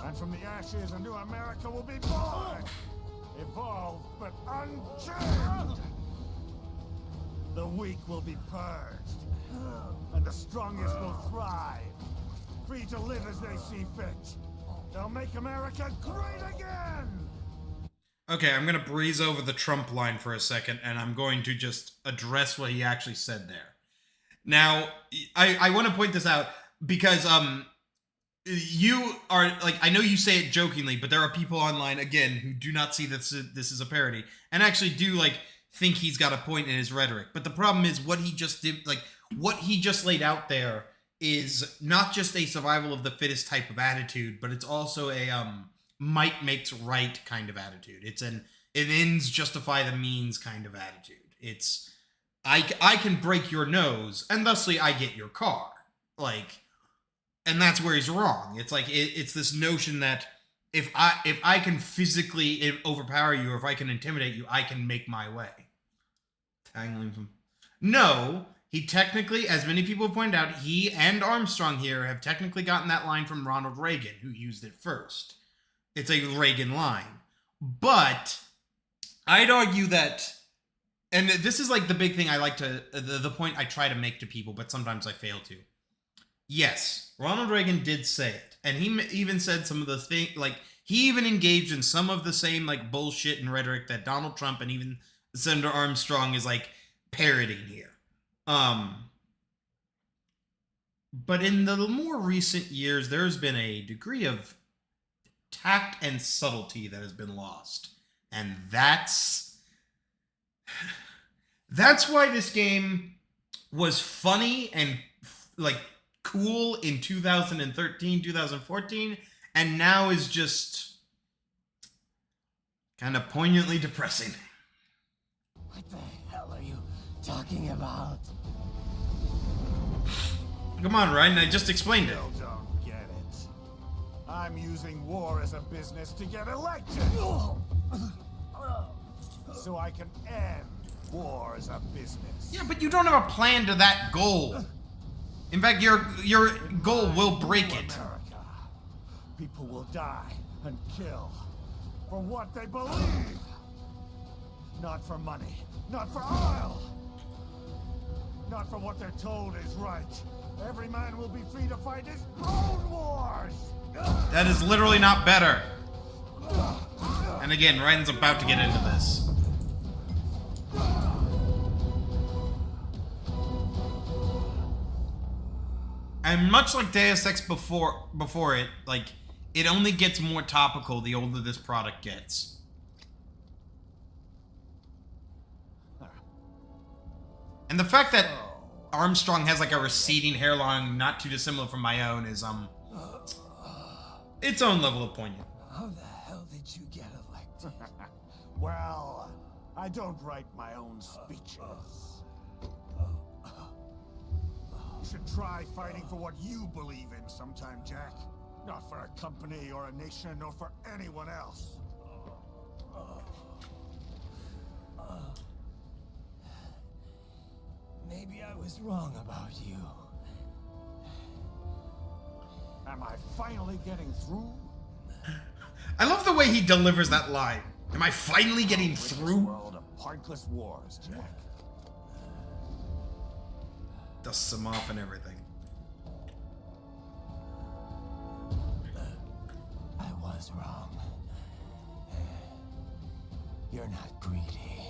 And from the ashes, a new America will be born. Evolved, but unchained. The weak will be purged. And the strongest will thrive. Free to live as they see fit. They'll make America great again! Okay, I'm gonna breeze over the Trump line for a second, and I'm going to just address what he actually said there. Now, I want to point this out because, you are, like, I know you say it jokingly, but there are people online, again, who do not see this is a parody, and actually do, like, think he's got a point in his rhetoric. But the problem is what he just did, like, what he just laid out there is not just a survival of the fittest type of attitude, but it's also a, might makes right kind of attitude. It's an ends justify the means kind of attitude. It's, I can break your nose, and thusly I get your car. Like, and that's where he's wrong. It's like, it's this notion that if I can physically overpower you, or if I can intimidate you, I can make my way. No, he technically, as many people have pointed out, he and Armstrong here have technically gotten that line from Ronald Reagan, who used it first. It's a Reagan line. But I'd argue that, and this is like the big thing I like to, the point I try to make to people, but sometimes I fail to. Yes, Ronald Reagan did say it. And he even said some of the things, like, he even engaged in some of the same, like, bullshit and rhetoric that Donald Trump and even Senator Armstrong is, like, parodying here. But in the more recent years, there's been a degree of tact and subtlety that has been lost. And that's why this game was funny and, like, cool in 2013, 2014, and now is just kind of poignantly depressing. What the hell are you talking about? Come on, Ryan, I just explained it. Still don't get it. I'm using war as a business to get elected. So I can end war as a business. Yeah, but you don't have a plan to that goal. In fact, your goal will break it. America. People will die and kill for what they believe. Not for money, not for oil. Not for what they're told is right. Every man will be free to fight his own wars. That is literally not better. And again, Ryan's about to get into this. And much like Deus Ex before it, like, it only gets more topical the older this product gets. And the fact that Armstrong has, like, a receding hairline not too dissimilar from my own is, its own level of poignant. How the hell did you get elected? Well, I don't write my own speeches. You should try fighting for what you believe in sometime, Jack. Not for a company or a nation or for anyone else. Maybe I was wrong about you. Am I finally getting through? I love the way he delivers that line. Am I finally getting through? World of pointless wars, Jack. Dusts him off and everything. I was wrong. You're not greedy.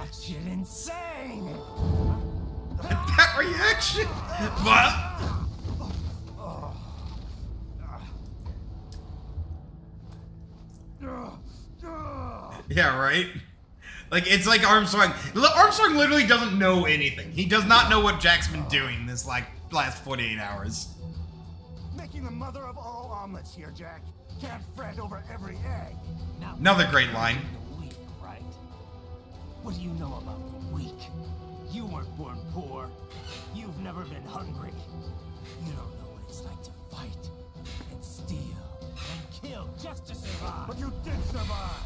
batshit insane! That reaction? What? Yeah, right? Like, it's like Armstrong. Armstrong literally doesn't know anything. He does not know what Jack's been doing this, like, last 48 hours. Making the mother of all omelets here, Jack. Can't fret over every egg. Now, Another great line. the weak, right? What do you know about the weak? You weren't born poor. You've never been hungry. You don't know what it's like to fight and steal and kill just to survive. But you did survive.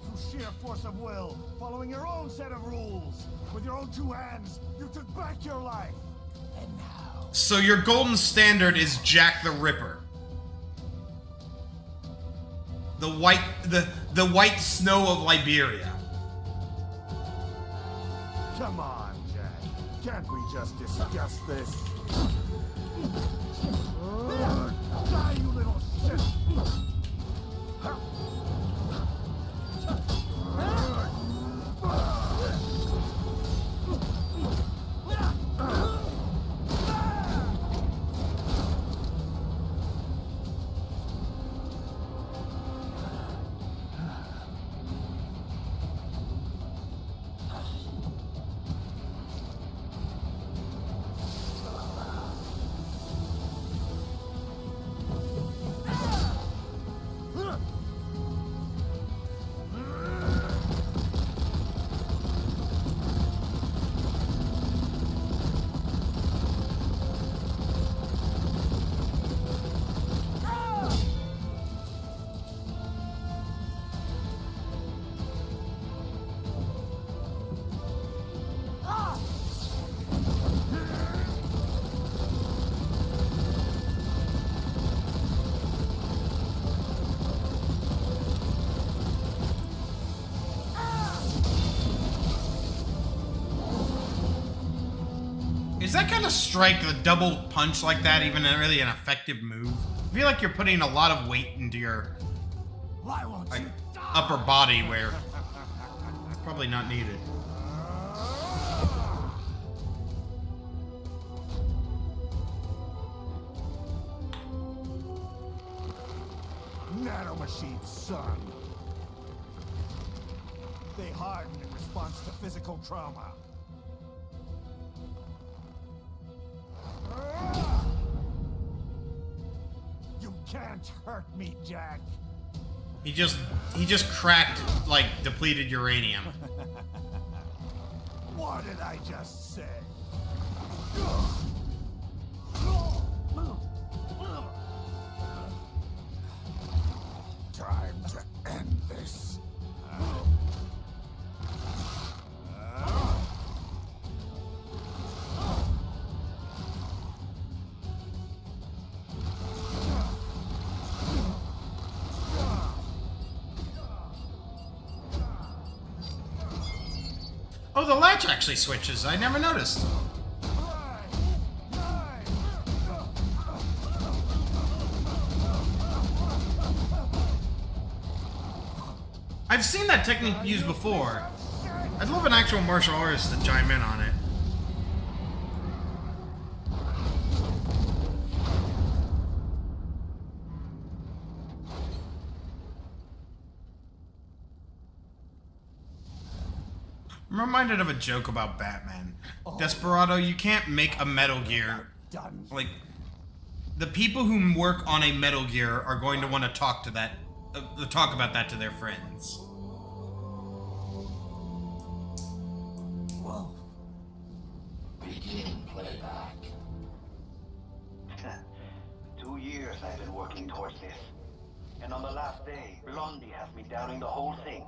Through sheer force of will, following your own set of rules. With your own two hands, you took back your life. And now... So your golden standard is Jack the Ripper. The white snow of Liberia. Come on, Jack. Can't we just discuss this? Die, you little shit! Is that kind of strike, the double punch like that, even really an effective move? I feel like you're putting a lot of weight into your Why won't like, you die? upper body where it's probably not needed. Nanomachines, son. They harden in response to physical trauma. You can't hurt me, Jack. He just cracked, like, depleted uranium. What did I just say? Time to end this. Oh, the latch actually switches. I never noticed. I've seen that technique used before. I'd love an actual martial artist to chime in on it. I'm reminded of a joke about Batman. Desperado, you can't make a Metal Gear. Like, the people who work on a Metal Gear are going to want to talk to that, talk about that to their friends. Whoa. Begin playback. 2 years I've been working towards this. And on the last day, Blondie has me downing the whole thing.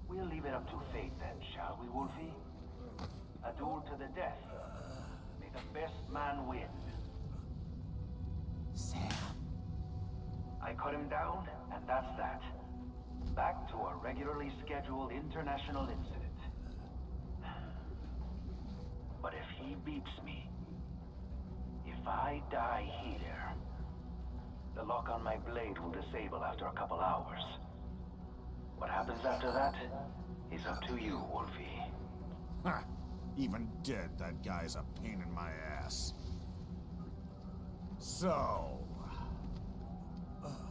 We'll leave it up to fate then, shall we, Wolfie? A duel to the death. May the best man win. Sam. I cut him down, and that's that. Back to a regularly scheduled international incident. But if he beats me, if I die here, the lock on my blade will disable after a couple hours. What happens after that is up to you, Wolfie. Ha! Even dead, that guy's a pain in my ass. So...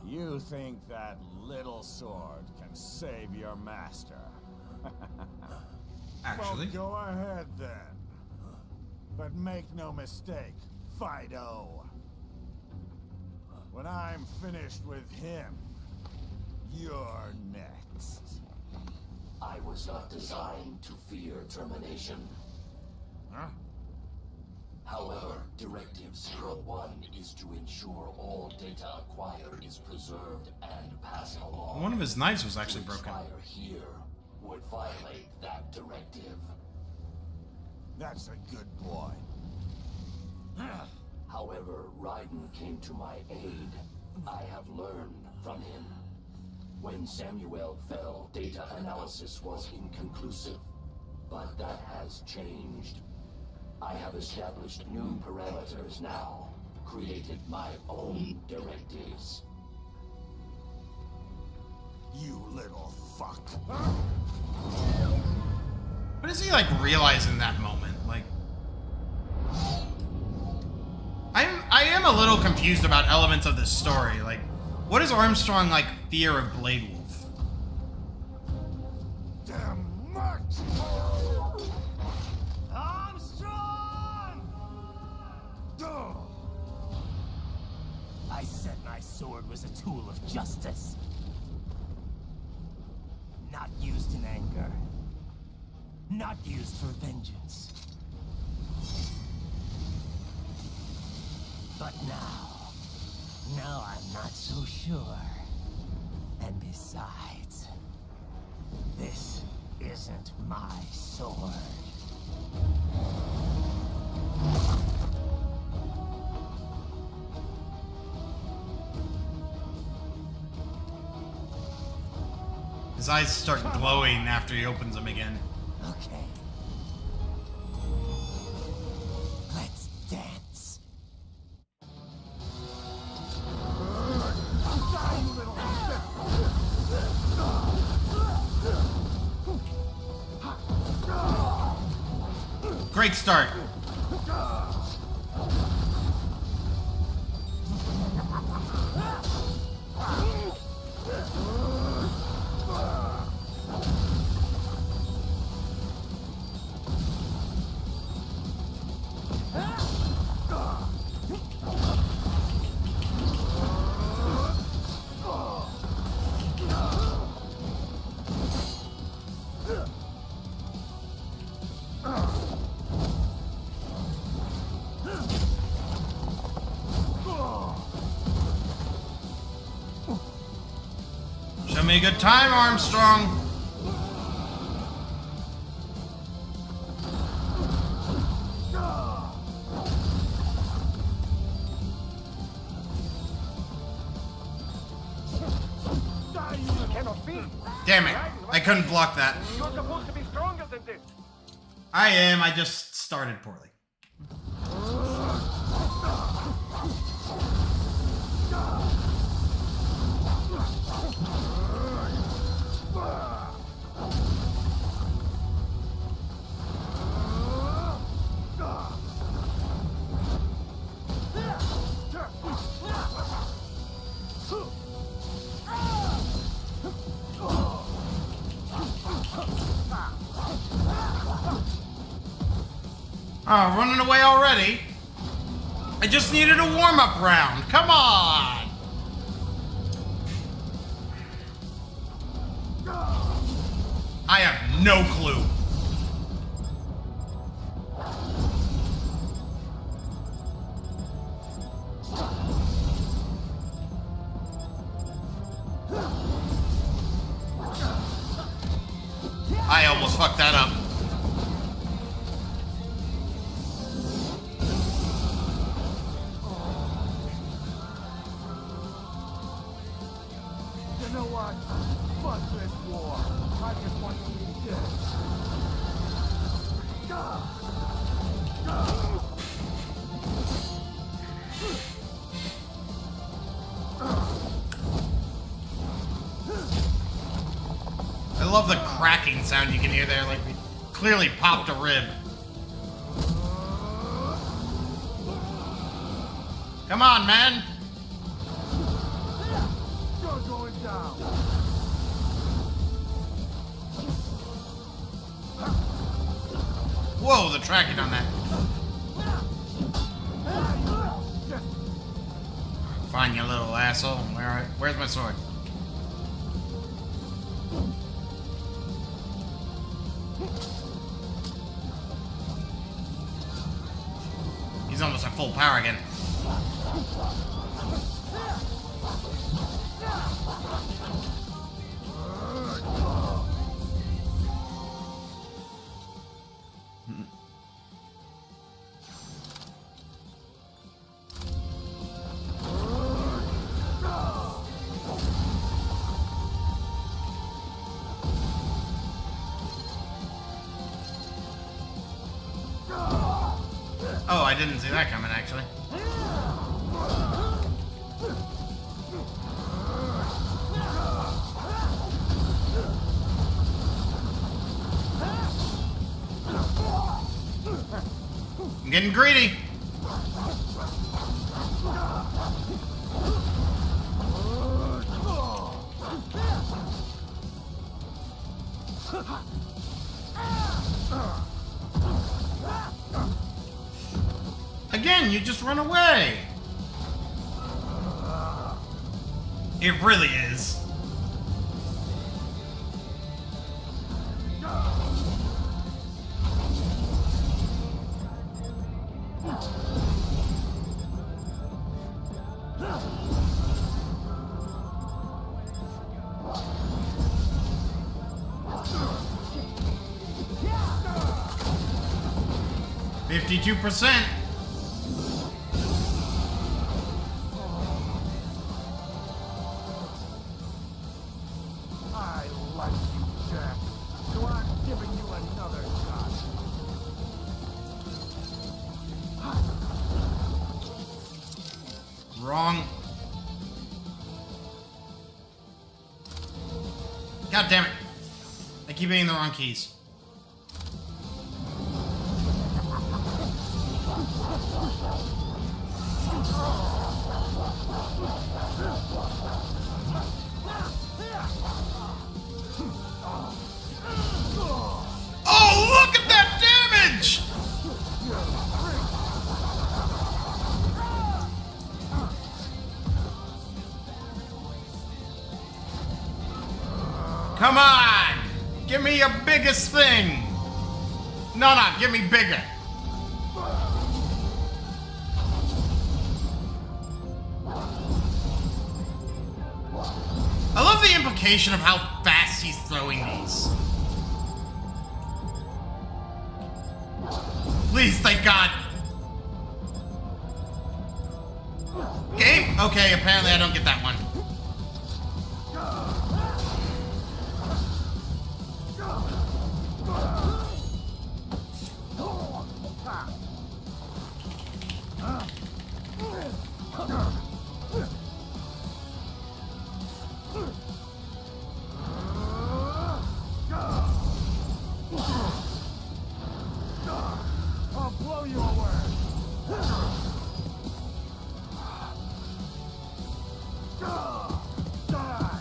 you think that little sword can save your master? Actually. Well, go ahead then. But make no mistake, Fido. When I'm finished with him, you're next. I was not designed to fear termination. Huh? However, Directive 01 is to ensure all data acquired is preserved and passed along. One of his knives was actually broken. To expire here would violate that directive. That's a good boy. However, Raiden came to my aid. I have learned from him. When Samuel fell, data analysis was inconclusive. But that has changed. I have established new parameters now. Created my own directives. You little fuck. What does he like realize in that moment? Like, I am a little confused about elements of this story. Like, what does Armstrong like fear of Blade Wolf? Damn much. Armstrong! I said my sword was a tool of justice. Not used in anger. Not used for vengeance. But now I'm not so sure. And besides, this isn't my sword. His eyes start glowing after he opens them again. Okay. Let's dance. Great start. Show me a good time, Armstrong. Damn it. I couldn't block that. You're supposed to be stronger than this. I am. I just started poorly. Oh, running away already? I just needed a warm-up round. Come on! I have no clue. I almost fucked that up. You know what? Fuck this war. I just want to be dead. love the cracking sound you can hear there, like we clearly popped a rib. Come on, man! You're going down. Whoa, the tracking on that. Fine, you little asshole. Where's my sword? He's almost at full power again. Oh, I didn't see that coming, actually. I'm getting greedy. Again, you just run away. It really is. $52%. I like you, Jack. So I'm giving you another shot. Wrong. God damn it. I keep hitting the wrong keys. Oh, look at that damage! Come on! Give me your biggest thing! No, give me bigger. I love the implication of how fast he's throwing these. Please, thank God. Game? Okay, apparently I don't get that one. I'll blow you away. Die.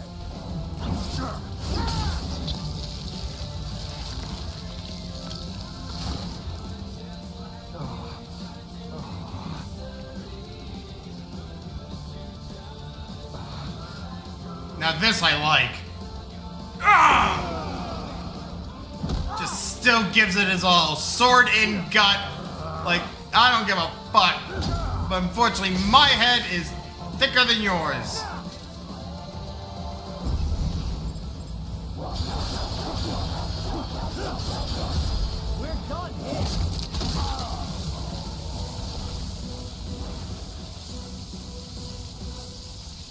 Now this I like. Ah! Just still gives it his all. Sword in gut. Like, I don't give a fuck. But unfortunately, my head is thicker than yours. We're done here.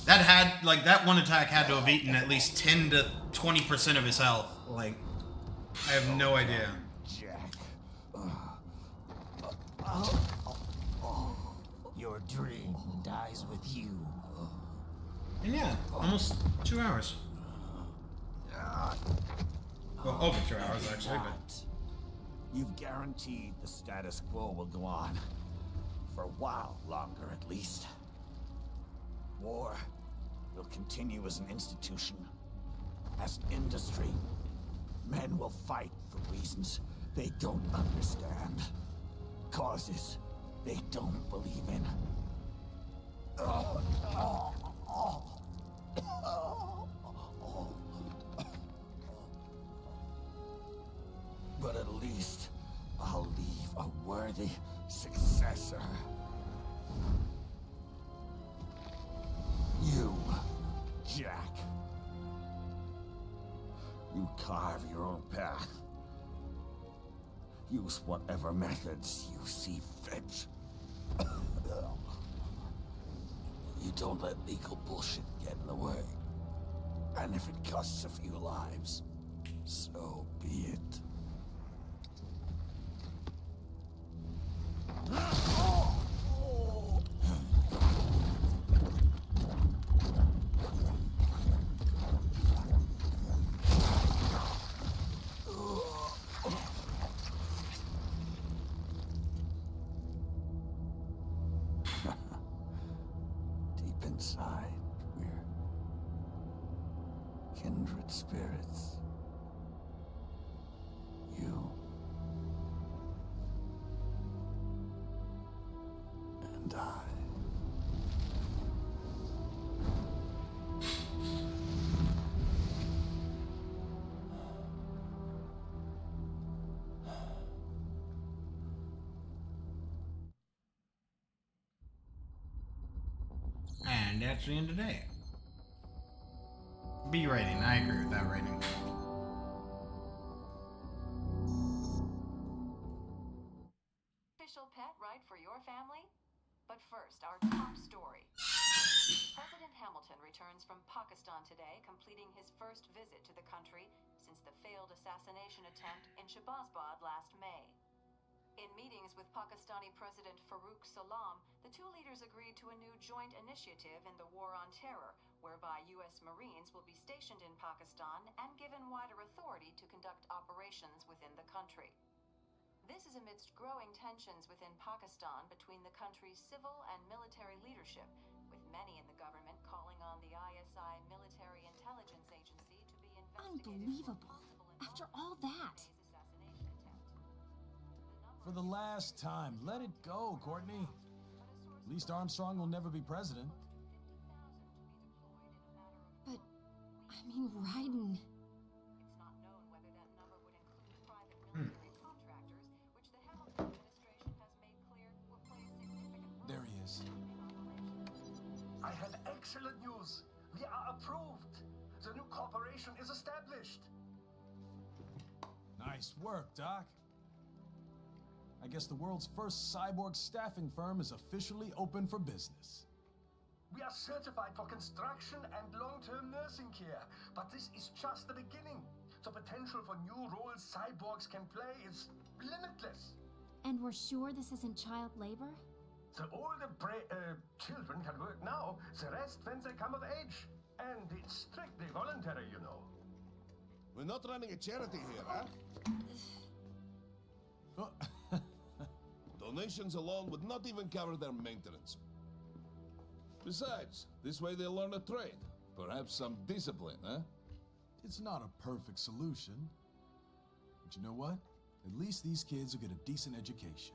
That had, like, that one attack had to have eaten at least 10 to 20% of his health. Like, I have no idea. Jack. Your dream dies with you. And yeah, almost 2 hours. Well, over 2 hours, actually, but... Not. You've guaranteed the status quo will go on. For a while longer, at least. War will continue as an institution. As an industry. Men will fight for reasons they don't understand. Causes they don't believe in. But at least I'll leave a worthy successor. You, Jack. You carve your own path. Use whatever methods you see fit. You don't let legal bullshit get in the way. And if it costs a few lives, so be it. Deep inside, we're kindred spirits. You and I. And that's the end of the day. B rating. I agree with that rating. Official pet right for your family? But first, our top story. President Hamilton returns from Pakistan today, completing his first visit to the country since the failed assassination attempt in Shahbazbad last May. In meetings with Pakistani President Farooq Salam, the two leaders agreed to a new joint initiative in the war on terror, whereby U.S. Marines will be stationed in Pakistan and given wider authority to conduct operations within the country. This is amidst growing tensions within Pakistan between the country's civil and military leadership, with many in the government calling on the ISI military intelligence agency to be investigated. Unbelievable. After all that. For the last time, let it go, Courtney. At least Armstrong will never be president. But, I mean, Raiden. It's not known whether that number would include private military contractors, which the Hamilton administration has made clear will play a significant role. There he is. I have excellent news. We are approved. The new corporation is established. Nice work, Doc. I guess the world's first cyborg staffing firm is officially open for business. We are certified for construction and long-term nursing care, but this is just the beginning. The potential for new roles cyborgs can play is limitless. And we're sure this isn't child labor? The older children can work now, the rest when they come of age. And it's strictly voluntary, you know. We're not running a charity here, huh? Donations alone would not even cover their maintenance. Besides, this way they'll learn a trade. Perhaps some discipline, huh? It's not a perfect solution. But you know what? At least these kids will get a decent education.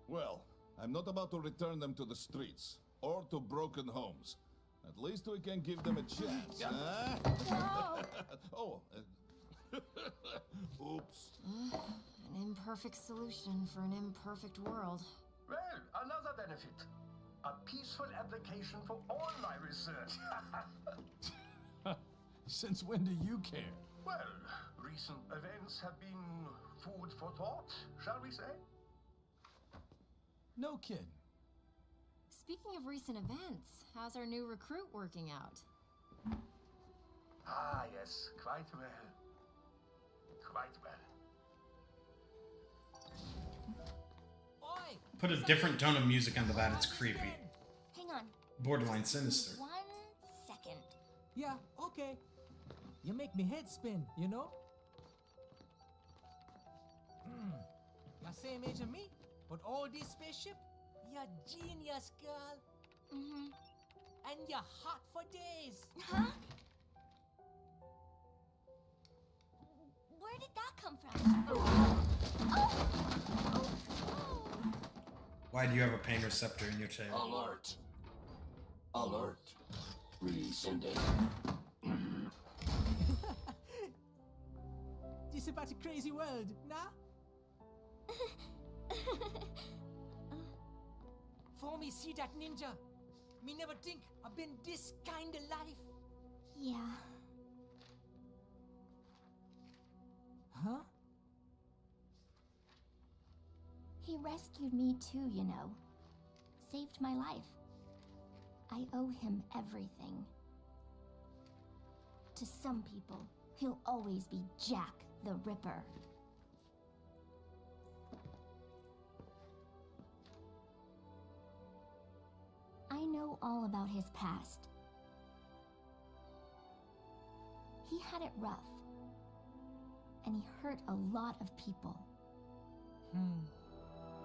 Well, I'm not about to return them to the streets or to broken homes. At least we can give them a chance, huh? No. Oh, oops. An imperfect solution for an imperfect world. Well, another benefit. A peaceful application for all my research. Since when do you care? Well, recent events have been food for thought, shall we say? No kidding. Speaking of recent events, how's our new recruit working out? Ah, yes, quite well. Quite well. Put a different tone of music onto that, it's creepy. Hang on. Borderline sinister. 1 second. Yeah, okay. You make me head spin, you know? You're same age as me, but all this spaceship, you're genius, girl. Mm-hmm. And you're hot for days. Huh? Where did that come from? Oh. Why do you have a pain receptor in your tail? Alert. Alert. Rescinding. This about a crazy world, nah? For me see that ninja, me never think I've been this kind of life. Yeah. Huh? He rescued me too, you know. Saved my life. I owe him everything. To some people, he'll always be Jack the Ripper. I know all about his past. He had it rough. And he hurt a lot of people.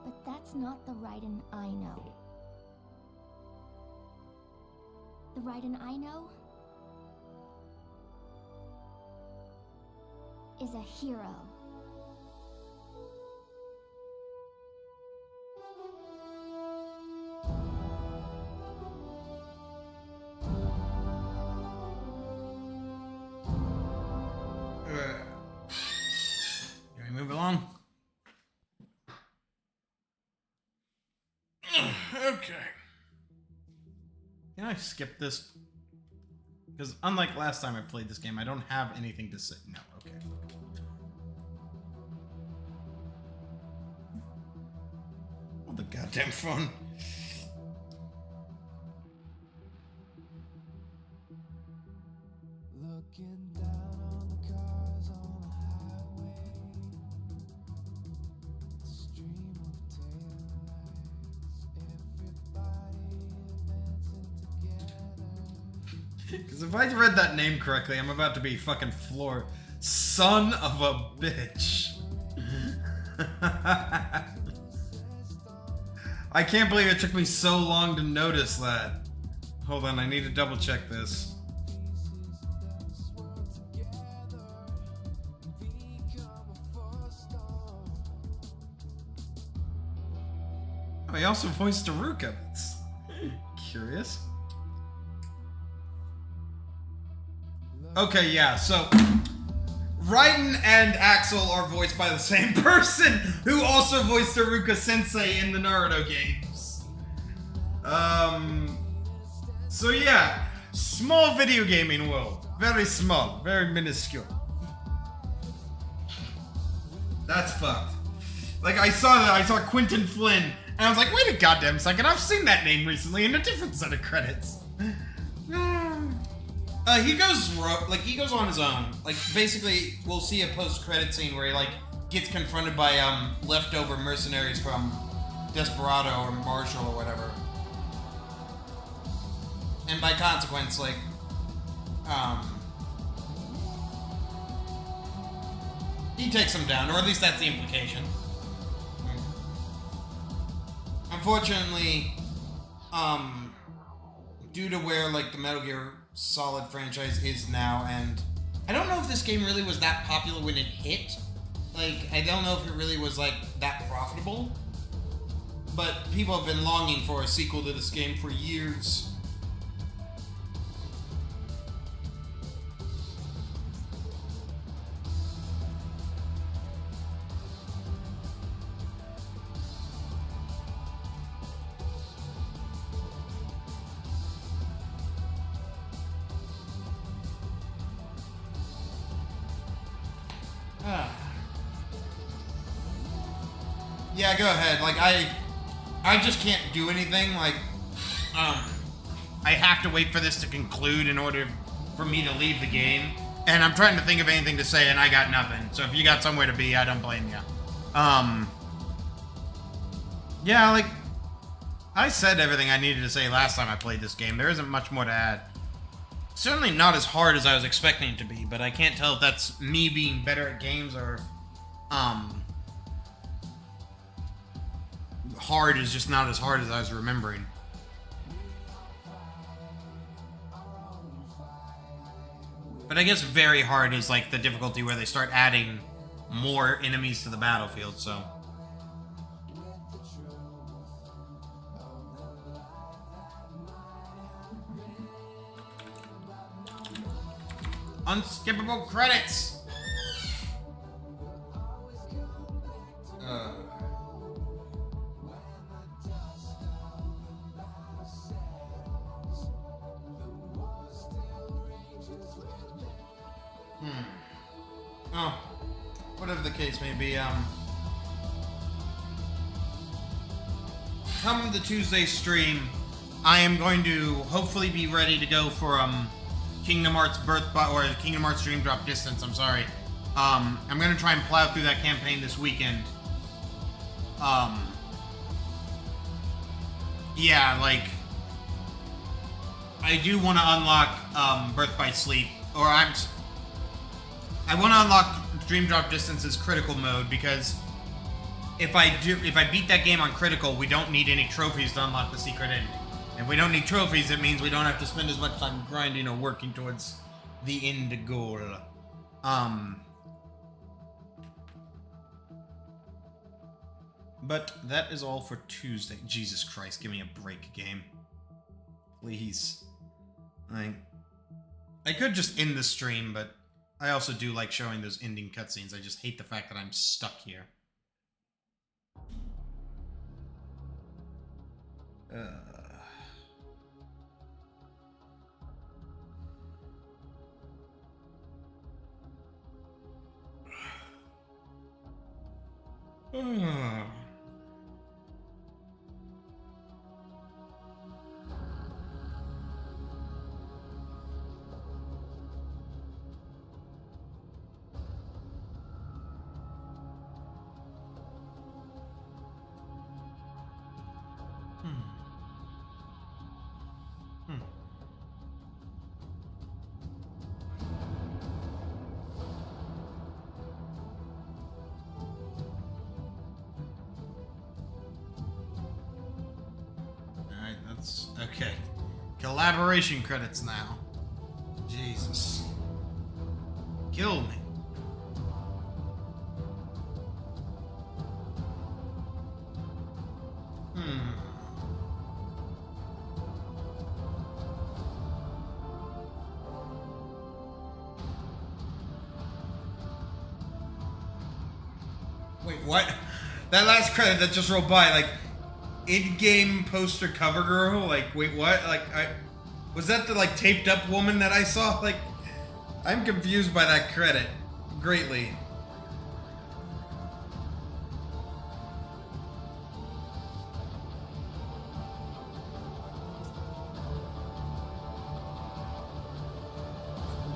But that's not the Raiden I know. The Raiden I know is a hero. Can we move along? Okay. Can I skip this? Because unlike last time I played this game, I don't have anything to say. No, okay. Oh, the goddamn phone. Looking down on the cars on the highway, the stream of taillights, everybody dancing together. Because if I read that name correctly, I'm about to be fucking floored. Son of a bitch. I can't believe it took me so long to notice that. Hold on, I need to double check this. Oh, he also voiced Haruka. That's curious. Okay, yeah, so Raiden and Axel are voiced by the same person who also voiced Haruka Sensei in the Naruto games. So yeah, small video gaming world. Very small, very minuscule. That's fucked. Like, I saw Quentin Flynn, and I was like, wait a goddamn second, I've seen that name recently in a different set of credits. He goes on his own. Like, basically, we'll see a post-credit scene where he, like, gets confronted by, leftover mercenaries from Desperado or Marshall or whatever. And by consequence, like, he takes them down, or at least that's the implication. Unfortunately, due to where, like, the Metal Gear Solid franchise is now, and I don't know if this game really was that popular when it hit. Like, I don't know if it really was, like, that profitable. But people have been longing for a sequel to this game for years. Yeah, go ahead. Like, I just can't do anything. Like, I have to wait for this to conclude in order for me to leave the game. And I'm trying to think of anything to say, and I got nothing. So if you got somewhere to be, I don't blame you. Yeah, like, I said everything I needed to say last time I played this game. There isn't much more to add. Certainly not as hard as I was expecting it to be, but I can't tell if that's me being better at games or hard is just not as hard as I was remembering. But I guess very hard is like the difficulty where they start adding more enemies to the battlefield, so. Unskippable credits! Oh, whatever the case may be, come the Tuesday stream, I am going to hopefully be ready to go for, Kingdom Hearts or Kingdom Hearts Dream Drop Distance, I'm sorry. I'm gonna try and plow through that campaign this weekend. Yeah, like, I do want to unlock, Birth by Sleep, or I want to unlock Dream Drop Distance's critical mode, because if I beat that game on critical, we don't need any trophies to unlock the secret ending. If we don't need trophies, it means we don't have to spend as much time grinding or working towards the end goal. But that is all for Tuesday. Jesus Christ, give me a break, game. Please. I could just end the stream, but I also do like showing those ending cutscenes. I just hate the fact that I'm stuck here. Okay. Collaboration credits now. Jesus. Kill me. Wait, what? That last credit that just rolled by, like, in-game poster cover girl? Like, wait, what? Like, was that the, like, taped up woman that I saw? Like, I'm confused by that credit. Greatly.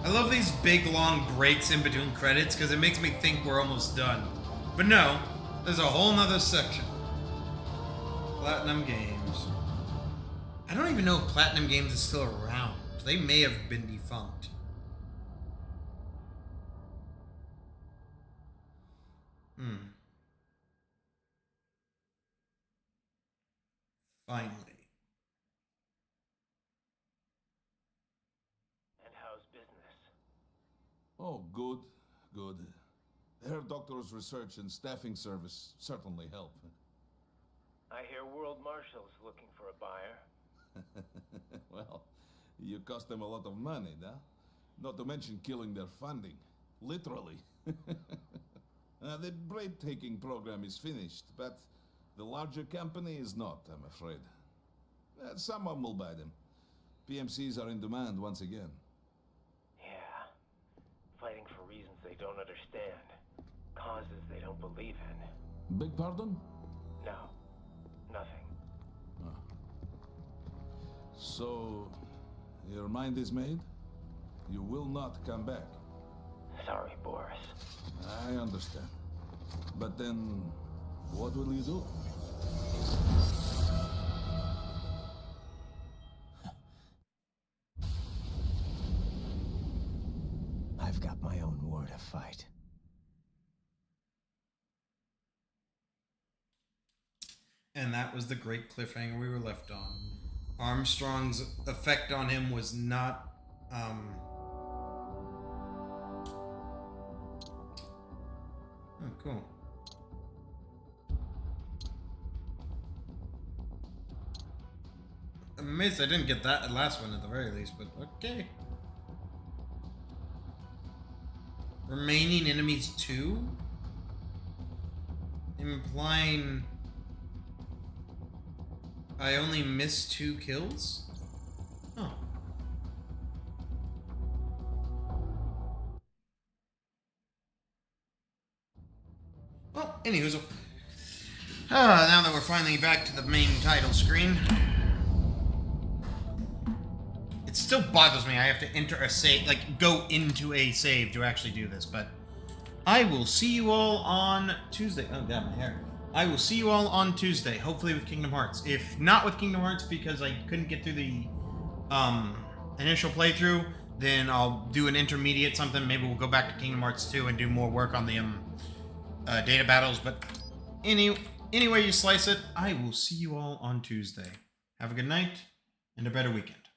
I love these big, long breaks in between credits, because it makes me think we're almost done. But no, there's a whole nother section. Platinum Games. I don't even know if Platinum Games is still around. They may have been defunct. Finally. And how's business? Oh, good, good. Their doctor's research and staffing service certainly help. I hear World Marshal's looking for a buyer. Well, you cost them a lot of money, huh? Not to mention killing their funding. Literally. The break-taking program is finished, but the larger company is not, I'm afraid. Someone will buy them. PMCs are in demand once again. Yeah. Fighting for reasons they don't understand. Causes they don't believe in. Beg pardon? No. Nothing. So, your mind is made? You will not come back. Sorry, Boris. I understand. But then, what will you do? I've got my own war to fight. And that was the great cliffhanger we were left on. Armstrong's effect on him was not, oh, cool. I'm amazed I didn't get that last one at the very least, but okay. Remaining enemies 2? Implying I only missed 2 kills? Oh. Well, anyways, now that we're finally back to the main title screen, it still bothers me I have to enter a save, like, go into a save to actually do this, but I will see you all on Tuesday. Oh, God, my hair. I will see you all on Tuesday, hopefully with Kingdom Hearts. If not with Kingdom Hearts because I couldn't get through the initial playthrough, then I'll do an intermediate something. Maybe we'll go back to Kingdom Hearts 2 and do more work on the data battles. But any way you slice it, I will see you all on Tuesday. Have a good night and a better weekend.